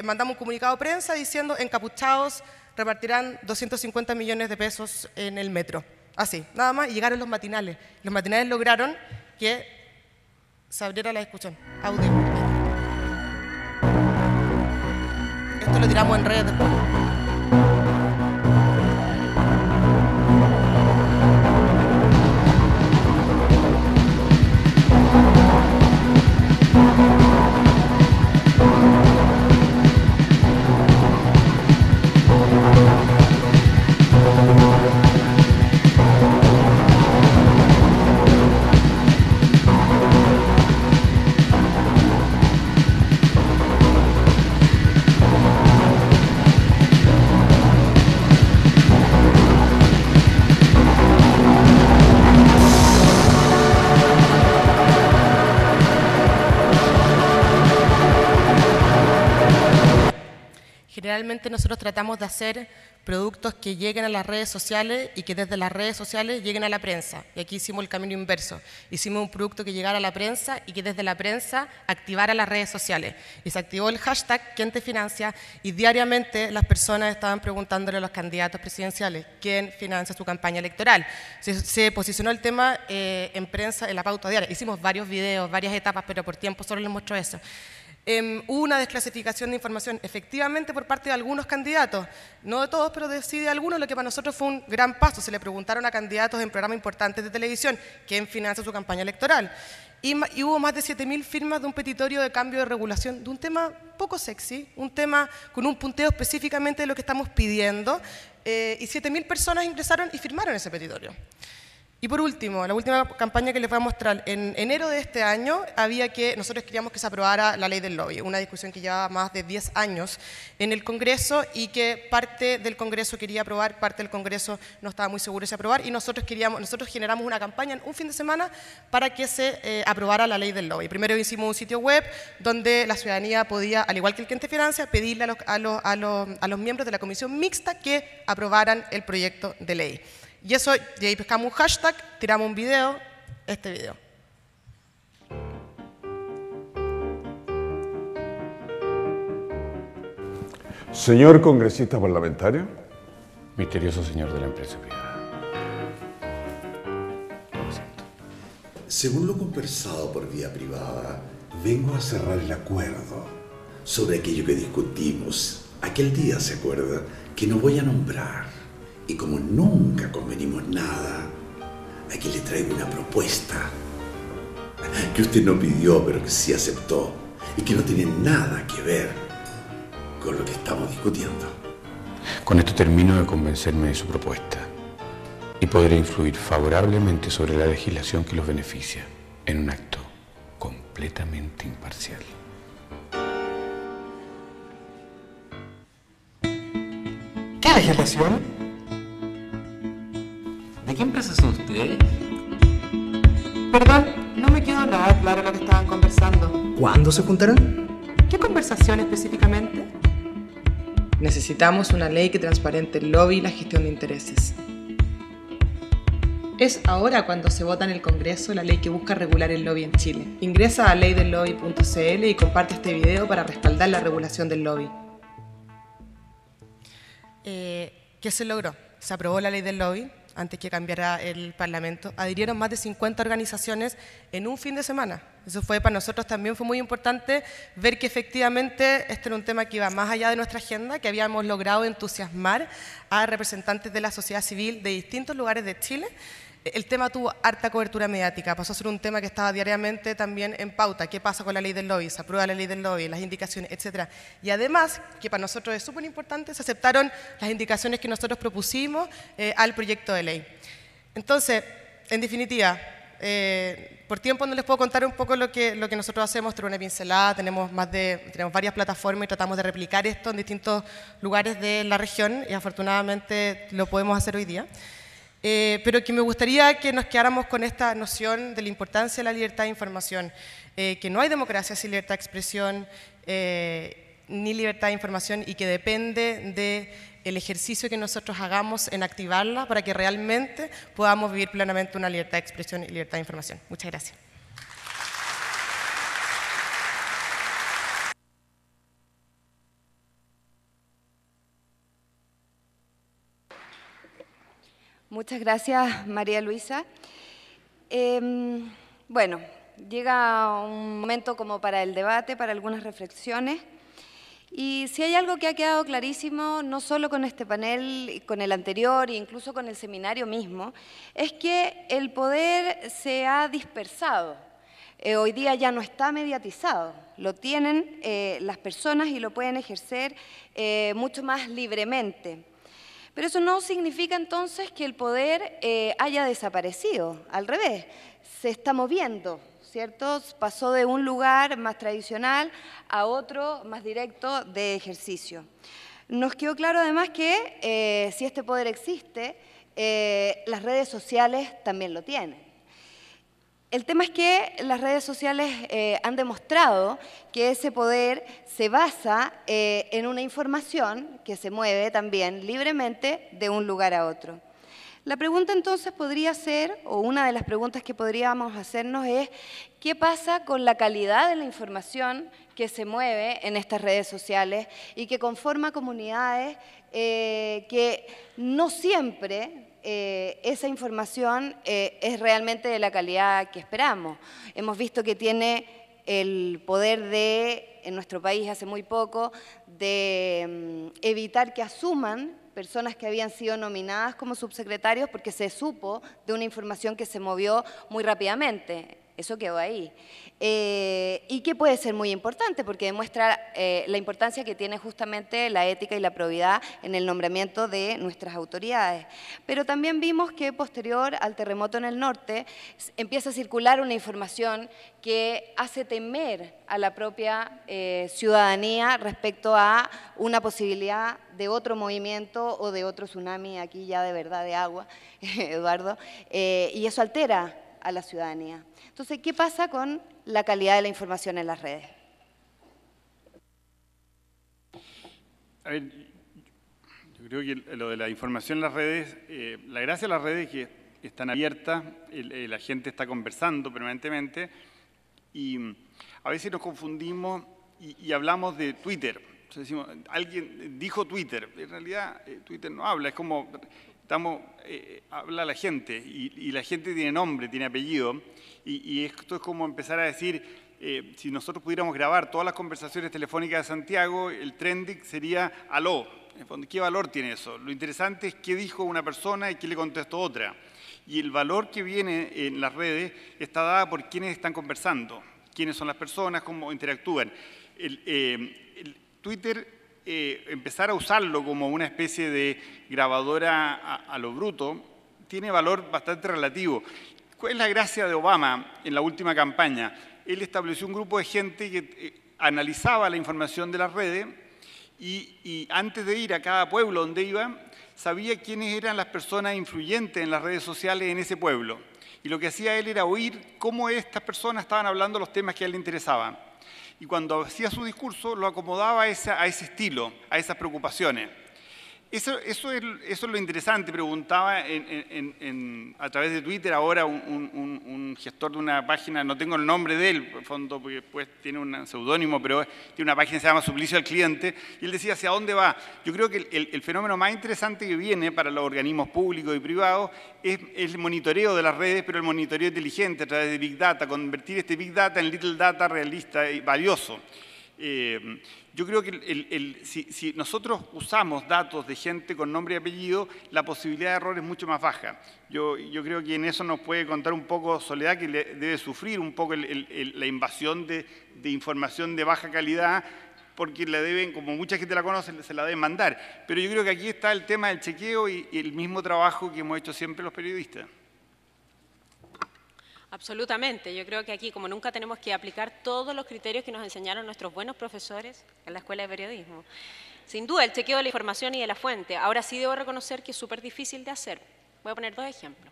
Mandamos un comunicado de prensa diciendo: encapuchados repartirán 250 millones de pesos en el metro. Así, nada más, y llegaron los matinales. Los matinales lograron que se abriera la discusión. Audio. Esto lo tiramos en redes después. Generalmente nosotros tratamos de hacer productos que lleguen a las redes sociales y que desde las redes sociales lleguen a la prensa. Y aquí hicimos el camino inverso. Hicimos un producto que llegara a la prensa y que desde la prensa activara las redes sociales. Y se activó el hashtag ¿Quién te financia? Y diariamente las personas estaban preguntándole a los candidatos presidenciales ¿quién financia su campaña electoral? Se posicionó el tema en prensa en la pauta diaria. Hicimos varios videos, varias etapas, pero por tiempo solo les muestro eso. Hubo una desclasificación de información, efectivamente, por parte de algunos candidatos, no de todos, pero sí de algunos, lo que para nosotros fue un gran paso. Se le preguntaron a candidatos en programas importantes de televisión quién financia su campaña electoral. Y hubo más de 7.000 firmas de un petitorio de cambio de regulación de un tema poco sexy, un tema con un punteo específicamente de lo que estamos pidiendo, y 7.000 personas ingresaron y firmaron ese petitorio. Y por último, la última campaña que les voy a mostrar, en enero de este año nosotros queríamos que se aprobara la ley del lobby, una discusión que llevaba más de 10 años en el Congreso y que parte del Congreso quería aprobar, parte del Congreso no estaba muy seguro de si aprobar, y nosotros generamos una campaña en un fin de semana para que se aprobara la ley del lobby. Primero hicimos un sitio web donde la ciudadanía podía, al igual que el Quién te financia, pedirle a los miembros de la comisión mixta que aprobaran el proyecto de ley. Y eso, de ahí pescamos un hashtag, tiramos un video, este video. Señor congresista parlamentario. Misterioso señor de la empresa privada. Según lo conversado por vía privada, vengo a cerrar el acuerdo sobre aquello que discutimos aquel día, ¿se acuerda? Que no voy a nombrar. Y como nunca convenimos nada, aquí le traigo una propuesta que usted no pidió, pero que sí aceptó y que no tiene nada que ver con lo que estamos discutiendo. Con esto termino de convencerme de su propuesta y podré influir favorablemente sobre la legislación que los beneficia en un acto completamente imparcial. ¿Qué legislación? ¿De qué empresa son ustedes? Perdón, no me quedó nada claro lo que estaban conversando. ¿Cuándo se juntaron? ¿Qué conversación específicamente? Necesitamos una ley que transparente el lobby y la gestión de intereses. Es ahora cuando se vota en el Congreso la ley que busca regular el lobby en Chile. Ingresa a leydelobby.cl y comparte este video para respaldar la regulación del lobby. ¿Qué se logró? Se aprobó la ley del lobby antes que cambiara el Parlamento. Adhirieron más de 50 organizaciones en un fin de semana. Eso fue para nosotros también fue muy importante ver que efectivamente este era un tema que iba más allá de nuestra agenda, que habíamos logrado entusiasmar a representantes de la sociedad civil de distintos lugares de Chile. El tema tuvo harta cobertura mediática, pasó a ser un tema que estaba diariamente también en pauta. ¿Qué pasa con la ley del lobby? ¿Se aprueba la ley del lobby? Las indicaciones, etcétera. Y además, que para nosotros es súper importante, se aceptaron las indicaciones que nosotros propusimos al proyecto de ley. Entonces, en definitiva, Por tiempo no les puedo contar un poco lo que nosotros hacemos, pero una pincelada, tenemos varias plataformas y tratamos de replicar esto en distintos lugares de la región y afortunadamente lo podemos hacer hoy día. Pero que me gustaría que nos quedáramos con esta noción de la importancia de la libertad de información, que no hay democracia sin libertad de expresión ni libertad de información y que depende del ejercicio que nosotros hagamos en activarla para que realmente podamos vivir plenamente una libertad de expresión y libertad de información. Muchas gracias. Muchas gracias, María Luisa. Bueno, llega un momento como para el debate, para algunas reflexiones. Y si hay algo que ha quedado clarísimo, no solo con este panel, con el anterior e incluso con el seminario mismo, es que el poder se ha dispersado. Hoy día ya no está mediatizado, lo tienen las personas y lo pueden ejercer mucho más libremente. Pero eso no significa entonces que el poder haya desaparecido, al revés, se está moviendo, ¿cierto? Pasó de un lugar más tradicional a otro más directo de ejercicio. Nos quedó claro además que si este poder existe, las redes sociales también lo tienen. El tema es que las redes sociales han demostrado que ese poder se basa en una información que se mueve también libremente de un lugar a otro. La pregunta entonces podría ser, o una de las preguntas que podríamos hacernos es, ¿qué pasa con la calidad de la información que se mueve en estas redes sociales y que conforma comunidades que no siempre esa información es realmente de la calidad que esperamos? Hemos visto que tiene el poder de, en nuestro país hace muy poco, de evitar que asuman personas que habían sido nominadas como subsecretarios porque se supo de una información que se movió muy rápidamente. Eso quedó ahí. Y que puede ser muy importante porque demuestra la importancia que tiene justamente la ética y la probidad en el nombramiento de nuestras autoridades. Pero también vimos que posterior al terremoto en el norte empieza a circular una información que hace temer a la propia ciudadanía respecto a una posibilidad de otro movimiento o de otro tsunami, aquí ya de verdad de agua, Eduardo, y eso altera a la ciudadanía. Entonces, ¿qué pasa con la calidad de la información en las redes? A ver, yo creo que lo de la información en las redes, la gracia de las redes es que están abiertas, la gente está conversando permanentemente y a veces nos confundimos y hablamos de Twitter. Entonces decimos, alguien dijo Twitter, en realidad Twitter no habla, es como habla la gente y la gente tiene nombre, tiene apellido y esto es como empezar a decir, si nosotros pudiéramos grabar todas las conversaciones telefónicas de Santiago, el trending sería aló. ¿Qué valor tiene eso? Lo interesante es qué dijo una persona y qué le contestó otra. Y el valor que viene en las redes está dada por quiénes están conversando, quiénes son las personas, cómo interactúan. El Twitter, empezar a usarlo como una especie de grabadora a lo bruto, tiene valor bastante relativo. ¿Cuál es la gracia de Obama en la última campaña? Él estableció un grupo de gente que analizaba la información de las redes y antes de ir a cada pueblo donde iba, sabía quiénes eran las personas influyentes en las redes sociales en ese pueblo. Y lo que hacía él era oír cómo estas personas estaban hablando los temas que a él le interesaban. Y cuando hacía su discurso, lo acomodaba a ese estilo, a esas preocupaciones. Eso es lo interesante, preguntaba a través de Twitter ahora un gestor de una página, no tengo el nombre de él, por fondo, porque después tiene un seudónimo, pero tiene una página que se llama Suplicio al Cliente, y él decía, ¿hacia dónde va? Yo creo que el fenómeno más interesante que viene para los organismos públicos y privados es el monitoreo de las redes, pero el monitoreo inteligente a través de Big Data, convertir este Big Data en Little Data realista y valioso. Yo creo que si nosotros usamos datos de gente con nombre y apellido, la posibilidad de error es mucho más baja. Yo creo que en eso nos puede contar un poco Soledad, que debe sufrir un poco la invasión de información de baja calidad, porque la deben, como mucha gente la conoce, se la deben mandar. Pero yo creo que aquí está el tema del chequeo y el mismo trabajo que hemos hecho siempre los periodistas. Absolutamente. Yo creo que aquí, como nunca, tenemos que aplicar todos los criterios que nos enseñaron nuestros buenos profesores en la Escuela de Periodismo. Sin duda, el chequeo de la información y de la fuente. Ahora sí debo reconocer que es súper difícil de hacer. Voy a poner 2 ejemplos.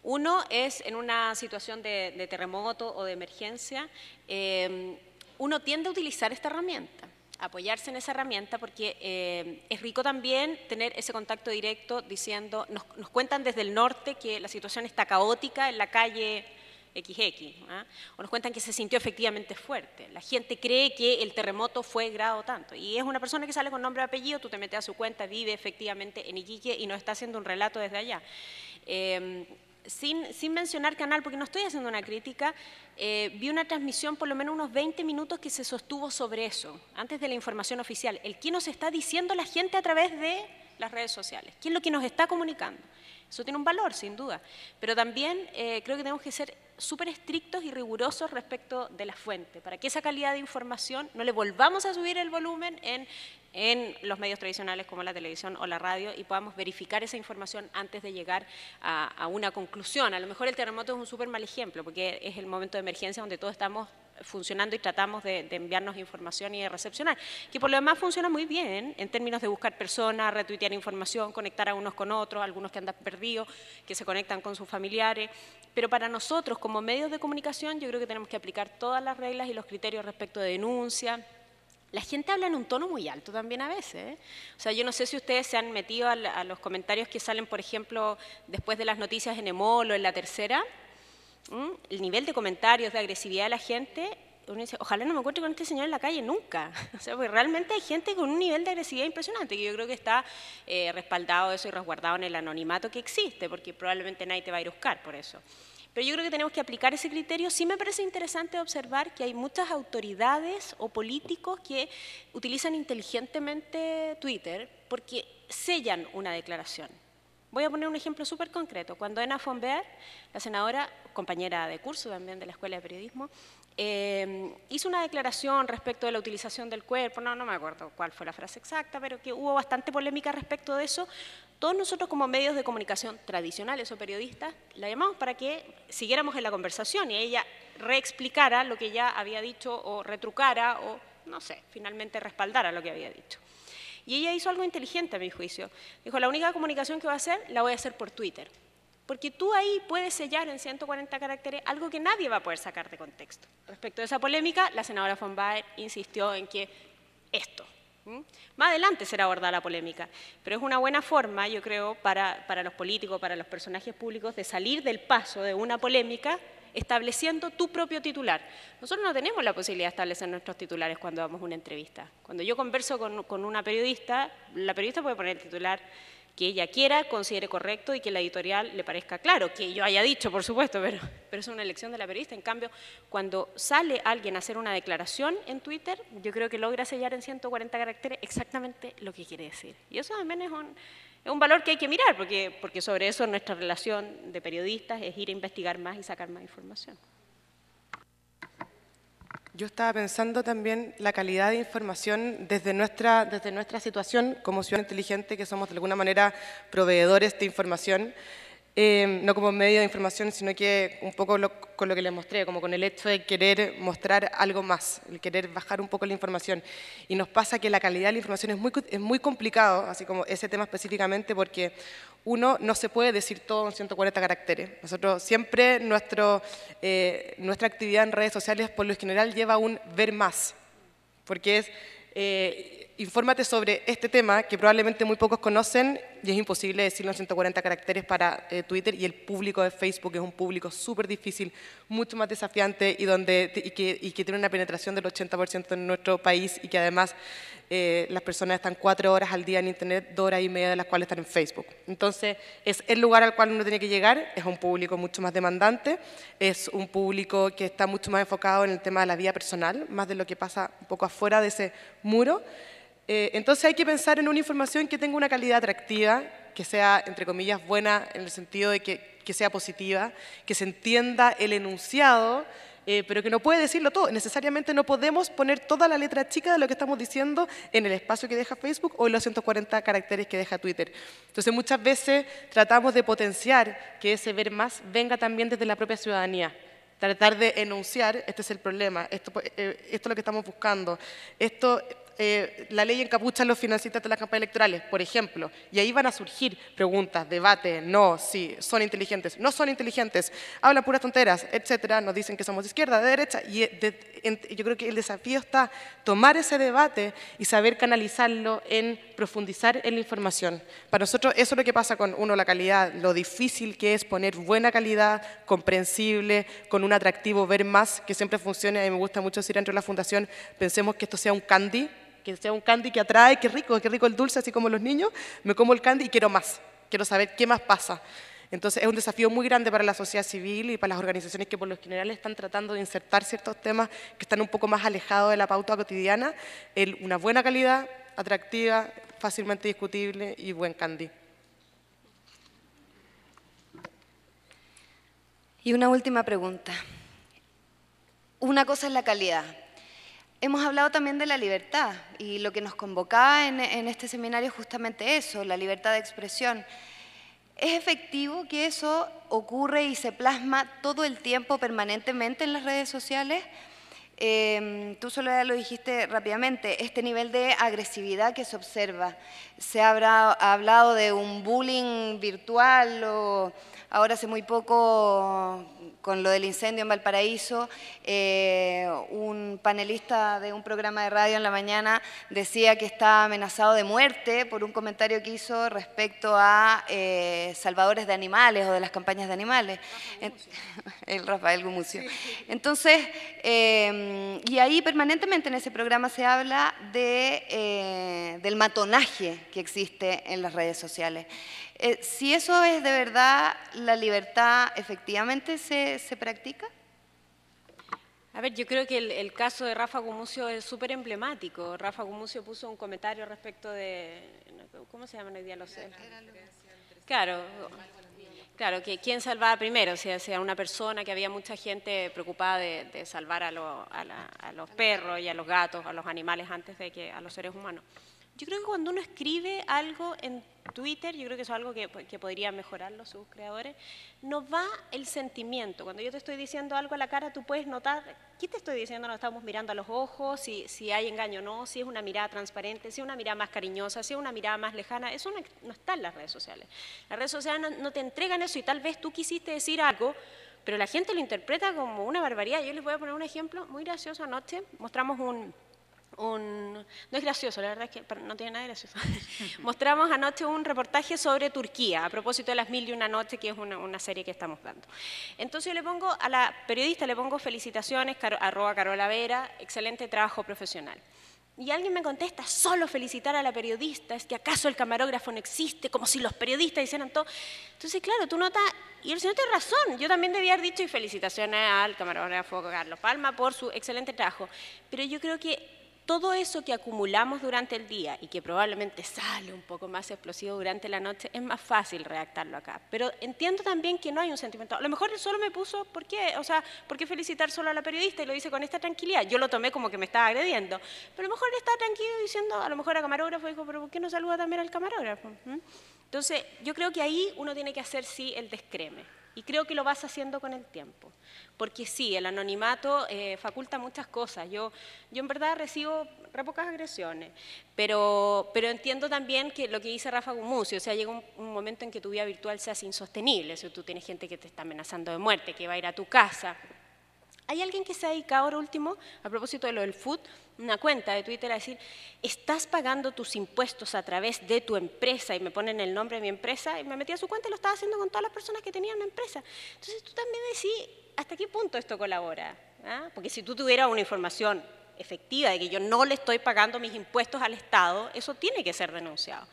Uno es en una situación de terremoto o de emergencia, uno tiende a utilizar esta herramienta, apoyarse en esa herramienta, porque es rico también tener ese contacto directo diciendo, nos cuentan desde el norte que la situación está caótica en la calle XX, o nos cuentan que se sintió efectivamente fuerte. La gente cree que el terremoto fue grado tanto, y es una persona que sale con nombre y apellido, tú te metes a su cuenta, vive efectivamente en Iquique y nos está haciendo un relato desde allá. Sin mencionar canal, porque no estoy haciendo una crítica, vi una transmisión por lo menos unos 20 minutos que se sostuvo sobre eso, antes de la información oficial. El qué nos está diciendo la gente a través de las redes sociales, qué es lo que nos está comunicando. Eso tiene un valor, sin duda, pero también creo que tenemos que ser súper estrictos y rigurosos respecto de la fuente, para que esa calidad de información no le volvamos a subir el volumen en los medios tradicionales como la televisión o la radio y podamos verificar esa información antes de llegar a una conclusión. A lo mejor el terremoto es un súper mal ejemplo, porque es el momento de emergencia donde todos estamos funcionando y tratamos de enviarnos información y de recepcionar, que por lo demás funciona muy bien en términos de buscar personas, retuitear información, conectar a unos con otros, algunos que andan perdidos, que se conectan con sus familiares, pero para nosotros como medios de comunicación yo creo que tenemos que aplicar todas las reglas y los criterios respecto de denuncia. La gente habla en un tono muy alto también a veces, ¿eh? O sea, yo no sé si ustedes se han metido a los comentarios que salen, por ejemplo, después de las noticias en EMOL o en La Tercera. El nivel de comentarios, de agresividad de la gente, uno dice, ojalá no me encuentre con este señor en la calle nunca. O sea, porque realmente hay gente con un nivel de agresividad impresionante, que yo creo que está respaldado eso y resguardado en el anonimato que existe, porque probablemente nadie te va a ir a buscar por eso. Pero yo creo que tenemos que aplicar ese criterio. Sí me parece interesante observar que hay muchas autoridades o políticos que utilizan inteligentemente Twitter porque sellan una declaración. Voy a poner un ejemplo súper concreto. Cuando Ena von Baer, la senadora, compañera de curso también de la Escuela de Periodismo, hizo una declaración respecto de la utilización del cuerpo, no me acuerdo cuál fue la frase exacta, pero que hubo bastante polémica respecto de eso. Todos nosotros como medios de comunicación tradicionales o periodistas la llamamos para que siguiéramos en la conversación y ella reexplicara lo que ya había dicho o retrucara o, no sé, finalmente respaldara lo que había dicho. Y ella hizo algo inteligente a mi juicio. Dijo, la única comunicación que voy a hacer, la voy a hacer por Twitter. Porque tú ahí puedes sellar en 140 caracteres algo que nadie va a poder sacar de contexto. Respecto a esa polémica, la senadora von Baer insistió en que esto. Más adelante será abordada la polémica, pero es una buena forma, yo creo, para los políticos, para los personajes públicos, de salir del paso de una polémica estableciendo tu propio titular. Nosotros no tenemos la posibilidad de establecer nuestros titulares cuando damos una entrevista. Cuando yo converso con una periodista, la periodista puede poner el titular que ella quiera, considere correcto y que la editorial le parezca claro, que yo haya dicho, por supuesto, pero es una elección de la periodista. En cambio, cuando sale alguien a hacer una declaración en Twitter, yo creo que logra sellar en 140 caracteres exactamente lo que quiere decir. Y eso también es un valor que hay que mirar, porque sobre eso nuestra relación de periodistas es ir a investigar más y sacar más información. Yo estaba pensando también la calidad de información desde nuestra situación como ciudad inteligente, que somos de alguna manera proveedores de información, no como medio de información, sino que un poco con lo que les mostré, como con el hecho de querer mostrar algo más, el querer bajar un poco la información. Y nos pasa que la calidad de la información es muy complicado, así como ese tema específicamente, porque uno no se puede decir todo en 140 caracteres. Nosotros siempre, nuestra actividad en redes sociales por lo general lleva un ver más, porque es infórmate sobre este tema que probablemente muy pocos conocen y es imposible decirlo en 140 caracteres para Twitter, y el público de Facebook es un público súper difícil, mucho más desafiante y que tiene una penetración del 80% en nuestro país, y que además las personas están 4 horas al día en Internet, 2 horas y media de las cuales están en Facebook. Entonces, es el lugar al cual uno tiene que llegar, es un público mucho más demandante, es un público que está mucho más enfocado en el tema de la vida personal, más de lo que pasa un poco afuera de ese muro. Entonces hay que pensar en una información que tenga una calidad atractiva, que sea, entre comillas, buena en el sentido de que sea positiva, que se entienda el enunciado, pero que no puede decirlo todo. Necesariamente no podemos poner toda la letra chica de lo que estamos diciendo en el espacio que deja Facebook o en los 140 caracteres que deja Twitter. Entonces muchas veces tratamos de potenciar que ese ver más venga también desde la propia ciudadanía, tratar de enunciar, este es el problema, esto es lo que estamos buscando, la ley encapucha a los financistas de las campañas electorales, por ejemplo, y ahí van a surgir preguntas, debates, no, sí, son inteligentes, no son inteligentes, hablan puras tonteras, etcétera, nos dicen que somos de izquierda, de derecha, y yo creo que el desafío está tomar ese debate y saber canalizarlo en profundizar en la información. Para nosotros eso es lo que pasa con, uno, la calidad, lo difícil que es poner buena calidad, comprensible, con un atractivo ver más, que siempre funcione. A mí me gusta mucho decir dentro de la fundación, pensemos que esto sea un candy, que atrae, qué rico el dulce, así como los niños, me como el candy y quiero más, quiero saber qué más pasa. Entonces es un desafío muy grande para la sociedad civil y para las organizaciones que por lo general están tratando de insertar ciertos temas que están un poco más alejados de la pauta cotidiana, una buena calidad, atractiva, fácilmente discutible y buen candy. Y una última pregunta. Una cosa es la calidad. Hemos hablado también de la libertad y lo que nos convocaba en este seminario es justamente eso, la libertad de expresión. ¿Es efectivo que eso ocurre y se plasma todo el tiempo, permanentemente en las redes sociales? Tú solo lo dijiste rápidamente, este nivel de agresividad que se observa. Se ha hablado de un bullying virtual o ahora hace muy poco con lo del incendio en Valparaíso, un panelista de un programa de radio en la mañana decía que está amenazado de muerte por un comentario que hizo respecto a salvadores de animales o de las campañas de animales. El Rafael Gumucio. Entonces, y ahí permanentemente en ese programa se habla del matonaje que existe en las redes sociales. Si eso es de verdad, ¿la libertad efectivamente se practica? A ver, yo creo que el caso de Rafa Gumucio es súper emblemático. Rafa Gumucio puso un comentario respecto de, ¿cómo se llaman hoy día los celos? Claro, que quién salvaba primero, si sea una persona, que había mucha gente preocupada de salvar a los perros y a los gatos, a los animales antes de que a los seres humanos. Yo creo que cuando uno escribe algo en Twitter, yo creo que eso es algo que podría mejorarlo sus creadores, no va el sentimiento. Cuando yo te estoy diciendo algo a la cara, tú puedes notar qué te estoy diciendo, nos estamos mirando a los ojos, si hay engaño o no, si es una mirada transparente, si es una mirada más cariñosa, si es una mirada más lejana. Eso no está en las redes sociales. Las redes sociales no te entregan eso y tal vez tú quisiste decir algo, pero la gente lo interpreta como una barbaridad. Yo les voy a poner un ejemplo muy gracioso. Anoche mostramos no es gracioso, la verdad es que no tiene nada de gracioso. Mostramos anoche un reportaje sobre Turquía, a propósito de las 1001 noches, que es una serie que estamos dando. Entonces yo le pongo a la periodista, le pongo felicitaciones, @carolavera, excelente trabajo profesional. Y alguien me contesta, solo felicitar a la periodista, ¿es que acaso el camarógrafo no existe? Como si los periodistas hicieran todo. Entonces, claro, tú notas, y el señor tiene razón, yo también debía haber dicho, y felicitaciones al camarógrafo Carlos Palma por su excelente trabajo. Pero yo creo que todo eso que acumulamos durante el día y que probablemente sale un poco más explosivo durante la noche, es más fácil redactarlo acá. Pero entiendo también que no hay un sentimiento. A lo mejor él solo me puso, ¿por qué? O sea, ¿por qué felicitar solo a la periodista? Y lo dice con esta tranquilidad. Yo lo tomé como que me estaba agrediendo. Pero a lo mejor él está tranquilo diciendo, a lo mejor al camarógrafo dijo, ¿pero por qué no saluda también al camarógrafo? Entonces, yo creo que ahí uno tiene que hacer, sí, el descreme. Y creo que lo vas haciendo con el tiempo. Porque sí, el anonimato faculta muchas cosas. Yo en verdad recibo re pocas agresiones, pero entiendo también que lo que dice Rafa Gumucio, o sea, llega un momento en que tu vida virtual se hace insostenible. Si tú tienes gente que te está amenazando de muerte, que va a ir a tu casa. Hay alguien que se ha dedicado ahora último, a propósito de lo del food, una cuenta de Twitter a decir, estás pagando tus impuestos a través de tu empresa, y me ponen el nombre de mi empresa, y me metí a su cuenta y lo estaba haciendo con todas las personas que tenían una empresa. Entonces tú también decís, ¿hasta qué punto esto colabora? ¿Ah? Porque si tú tuvieras una información efectiva de que yo no le estoy pagando mis impuestos al Estado, eso tiene que ser denunciado.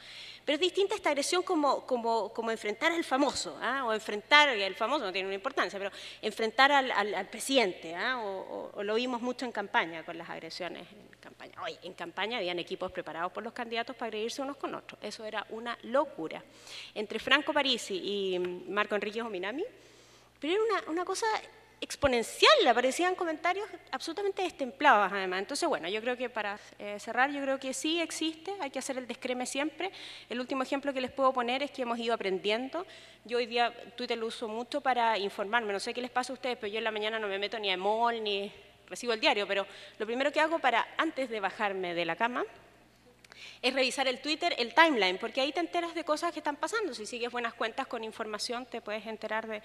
Pero es distinta esta agresión como enfrentar al famoso, ¿ah? O enfrentar, y el famoso no tiene una importancia, pero enfrentar al presidente, ¿ah? O lo vimos mucho en campaña con las agresiones en campaña. Oye, en campaña habían equipos preparados por los candidatos para agredirse unos con otros. Eso era una locura. Entre Franco Parisi y Marco Enrique Ominami, pero era una cosa exponencial, aparecían comentarios absolutamente destemplados además. Entonces, bueno, yo creo que para cerrar, yo creo que sí existe, hay que hacer el descreme siempre. El último ejemplo que les puedo poner es que hemos ido aprendiendo. Yo hoy día Twitter lo uso mucho para informarme, no sé qué les pasa a ustedes, pero yo en la mañana no me meto ni a Mall ni recibo el diario, pero lo primero que hago antes de bajarme de la cama, es revisar el Twitter, el timeline, porque ahí te enteras de cosas que están pasando. Si sigues buenas cuentas con información, te puedes enterar de,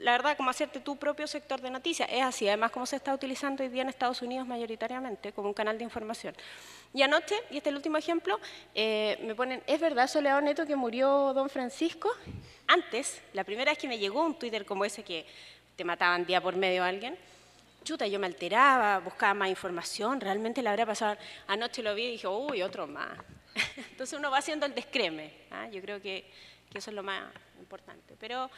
la verdad, cómo hacerte tu propio sector de noticias. Es así, además, cómo se está utilizando hoy día en Estados Unidos mayoritariamente como un canal de información. Y anoche, y este es el último ejemplo, me ponen, ¿es verdad, Soledad Neto, que murió don Francisco? Antes, la primera vez que me llegó un Twitter como ese que te mataban día por medio a alguien, chuta, yo me alteraba, buscaba más información, realmente la habría pasado. Anoche lo vi y dije, uy, otro más. Entonces uno va haciendo el descreme. Yo creo que eso es lo más importante. Pero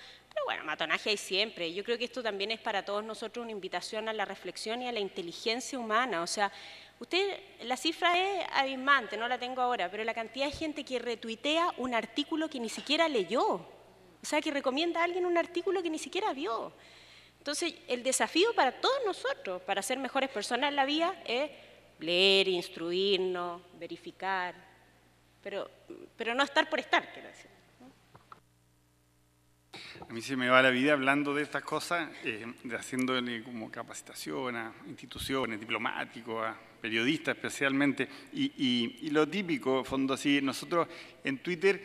bueno, matonaje hay siempre. Yo creo que esto también es para todos nosotros una invitación a la reflexión y a la inteligencia humana. O sea, la cifra es abismante, no la tengo ahora, pero la cantidad de gente que retuitea un artículo que ni siquiera leyó. O sea, que recomienda a alguien un artículo que ni siquiera vio. Entonces, el desafío para todos nosotros, para ser mejores personas en la vida, es leer, instruirnos, verificar, pero no estar por estar, quiero decir. A mí se me va la vida hablando de estas cosas, haciéndole como capacitación a instituciones, diplomáticos, a periodistas especialmente, y lo típico, en fondo así, nosotros en Twitter,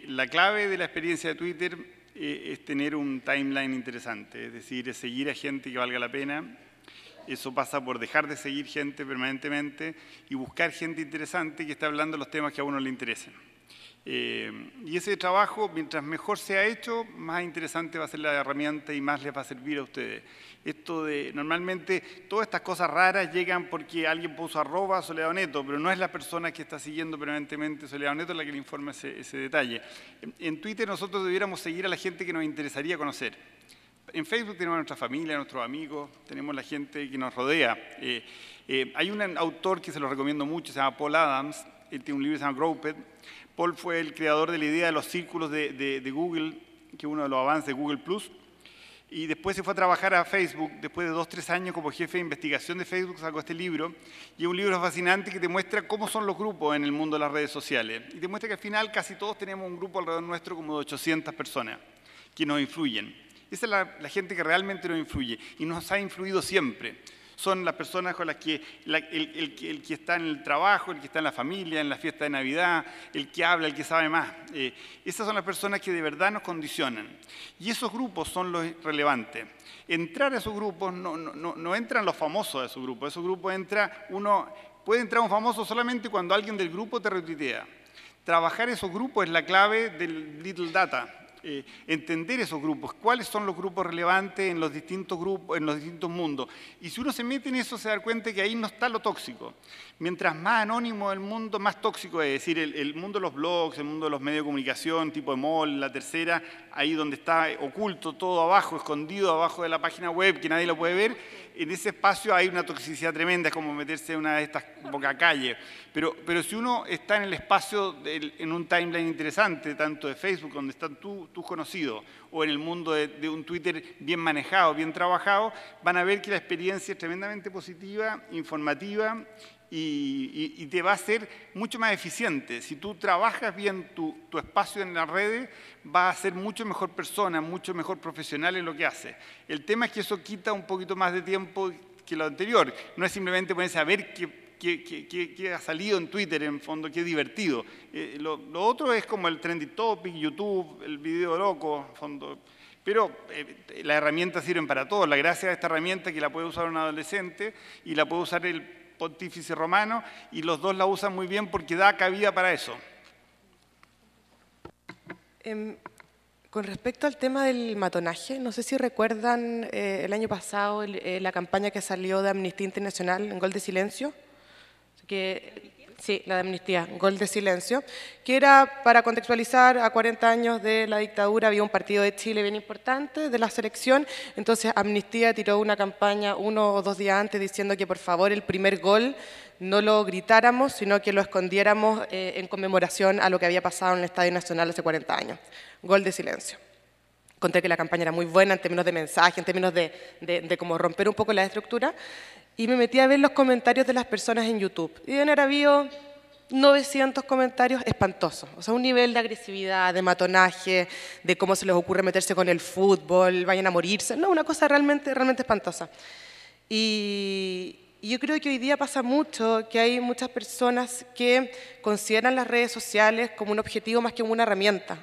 la clave de la experiencia de Twitter es tener un timeline interesante, es decir, es seguir a gente que valga la pena. Eso pasa por dejar de seguir gente permanentemente y buscar gente interesante que esté hablando de los temas que a uno le interesen. Y ese trabajo, mientras mejor sea hecho, más interesante va a ser la herramienta y más les va a servir a ustedes. Normalmente todas estas cosas raras llegan porque alguien puso @ Soledad Neto, pero no es la persona que está siguiendo permanentemente Soledad Neto la que le informa ese detalle. En Twitter nosotros debiéramos seguir a la gente que nos interesaría conocer. En Facebook tenemos a nuestra familia, a nuestros amigos, tenemos la gente que nos rodea. Hay un autor que se lo recomiendo mucho, se llama Paul Adams, él tiene un libro que se llama Groped. Paul fue el creador de la idea de los círculos de Google, que es uno de los avances de Google+, y después se fue a trabajar a Facebook, después de 2 o 3 años como jefe de investigación de Facebook, sacó este libro, y es un libro fascinante que te muestra cómo son los grupos en el mundo de las redes sociales, y te muestra que al final casi todos tenemos un grupo alrededor nuestro como de 800 personas que nos influyen. Esa es la gente que realmente nos influye, y nos ha influido siempre. Son las personas con las que el que está en el trabajo, el que está en la familia, en la fiesta de Navidad, el que habla, el que sabe más. Esas son las personas que de verdad nos condicionan. Y esos grupos son los relevantes. Entrar a esos grupos, no entran los famosos a esos grupos. A esos grupos puede entrar un famoso solamente cuando alguien del grupo te retuitea. Trabajar esos grupos es la clave del Little Data. Entender esos grupos, cuáles son los grupos relevantes en los distintos grupos, en los distintos mundos. Y si uno se mete en eso, se da cuenta que ahí no está lo tóxico. Mientras más anónimo el mundo, más tóxico es. Es decir, el mundo de los blogs, el mundo de los medios de comunicación, tipo de Mall, La Tercera, ahí donde está oculto todo abajo, escondido abajo de la página web, que nadie lo puede ver, en ese espacio hay una toxicidad tremenda, es como meterse en una de estas bocacalles. Pero si uno está en el espacio, en un timeline interesante, tanto de Facebook, donde están tus conocidos, o en el mundo de un Twitter bien manejado, bien trabajado, van a ver que la experiencia es tremendamente positiva, informativa, y te va a ser mucho más eficiente. Si tú trabajas bien tu espacio en las redes, vas a ser mucho mejor persona, mucho mejor profesional en lo que haces. El tema es que eso quita un poquito más de tiempo que lo anterior. No es simplemente ponerse a ver qué ha salido en Twitter, en fondo, qué divertido. Lo otro es como el trending topic, YouTube, el video loco, en fondo. Pero las herramientas sirven para todo. La gracia de esta herramienta es que la puede usar un adolescente y la puede usar el pontífice romano, y los dos la usan muy bien porque da cabida para eso. Con respecto al tema del matonaje, no sé si recuerdan el año pasado la campaña que salió de Amnistía Internacional en Gol de Silencio, sí, la de Amnistía, Gol de Silencio, que era para contextualizar a 40 años de la dictadura. Había un partido de Chile bien importante de la selección, entonces Amnistía tiró una campaña 1 o 2 días antes diciendo que por favor el primer gol no lo gritáramos, sino que lo escondiéramos en conmemoración a lo que había pasado en el Estadio Nacional hace 40 años. Gol de Silencio. encontré que la campaña era muy buena en términos de mensaje, en términos de cómo romper un poco la estructura, y me metí a ver los comentarios de las personas en YouTube. Y deben haber habido 900 comentarios espantosos, o sea, un nivel de agresividad, de matonaje, de cómo se les ocurre meterse con el fútbol, vayan a morirse, no, una cosa realmente espantosa. Y yo creo que hoy día pasa mucho que hay muchas personas que consideran las redes sociales como un objetivo más que como una herramienta.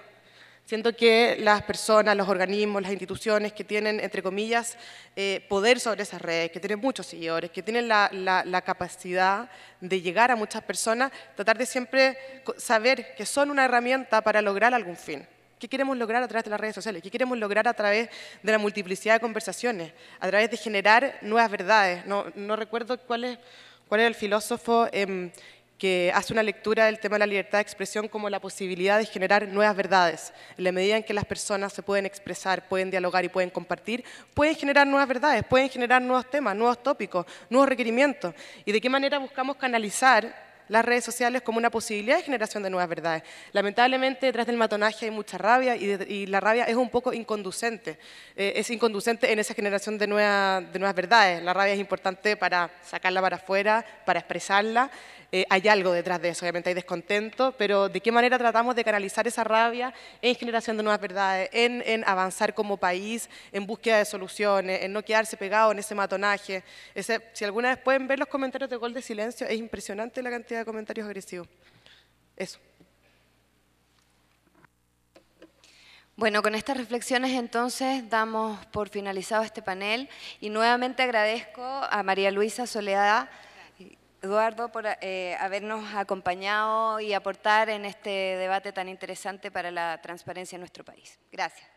Siento que las personas, los organismos, las instituciones que tienen, entre comillas, poder sobre esas redes, que tienen muchos seguidores, que tienen la capacidad de llegar a muchas personas, tratar de siempre saber que son una herramienta para lograr algún fin. ¿Qué queremos lograr a través de las redes sociales? ¿Qué queremos lograr a través de la multiplicidad de conversaciones? A través de generar nuevas verdades. No recuerdo cuál era el filósofo que hace una lectura del tema de la libertad de expresión como la posibilidad de generar nuevas verdades. En la medida en que las personas se pueden expresar, pueden dialogar y pueden compartir, pueden generar nuevas verdades, pueden generar nuevos temas, nuevos tópicos, nuevos requerimientos. ¿Y de qué manera buscamos canalizar las redes sociales como una posibilidad de generación de nuevas verdades? Lamentablemente, detrás del matonaje hay mucha rabia y la rabia es un poco inconducente. Es inconducente en esa generación de nuevas verdades. La rabia es importante para sacarla para afuera, para expresarla. Hay algo detrás de eso, obviamente hay descontento, pero ¿de qué manera tratamos de canalizar esa rabia en generación de nuevas verdades, en avanzar como país, en búsqueda de soluciones, en no quedarse pegado en ese matonaje? Si alguna vez pueden ver los comentarios de Gol de Silencio, es impresionante la cantidad de comentarios agresivos. Eso. Bueno, con estas reflexiones entonces damos por finalizado este panel y nuevamente agradezco a María Luisa Soledad, Eduardo, por habernos acompañado y aportar en este debate tan interesante para la transparencia en nuestro país. Gracias.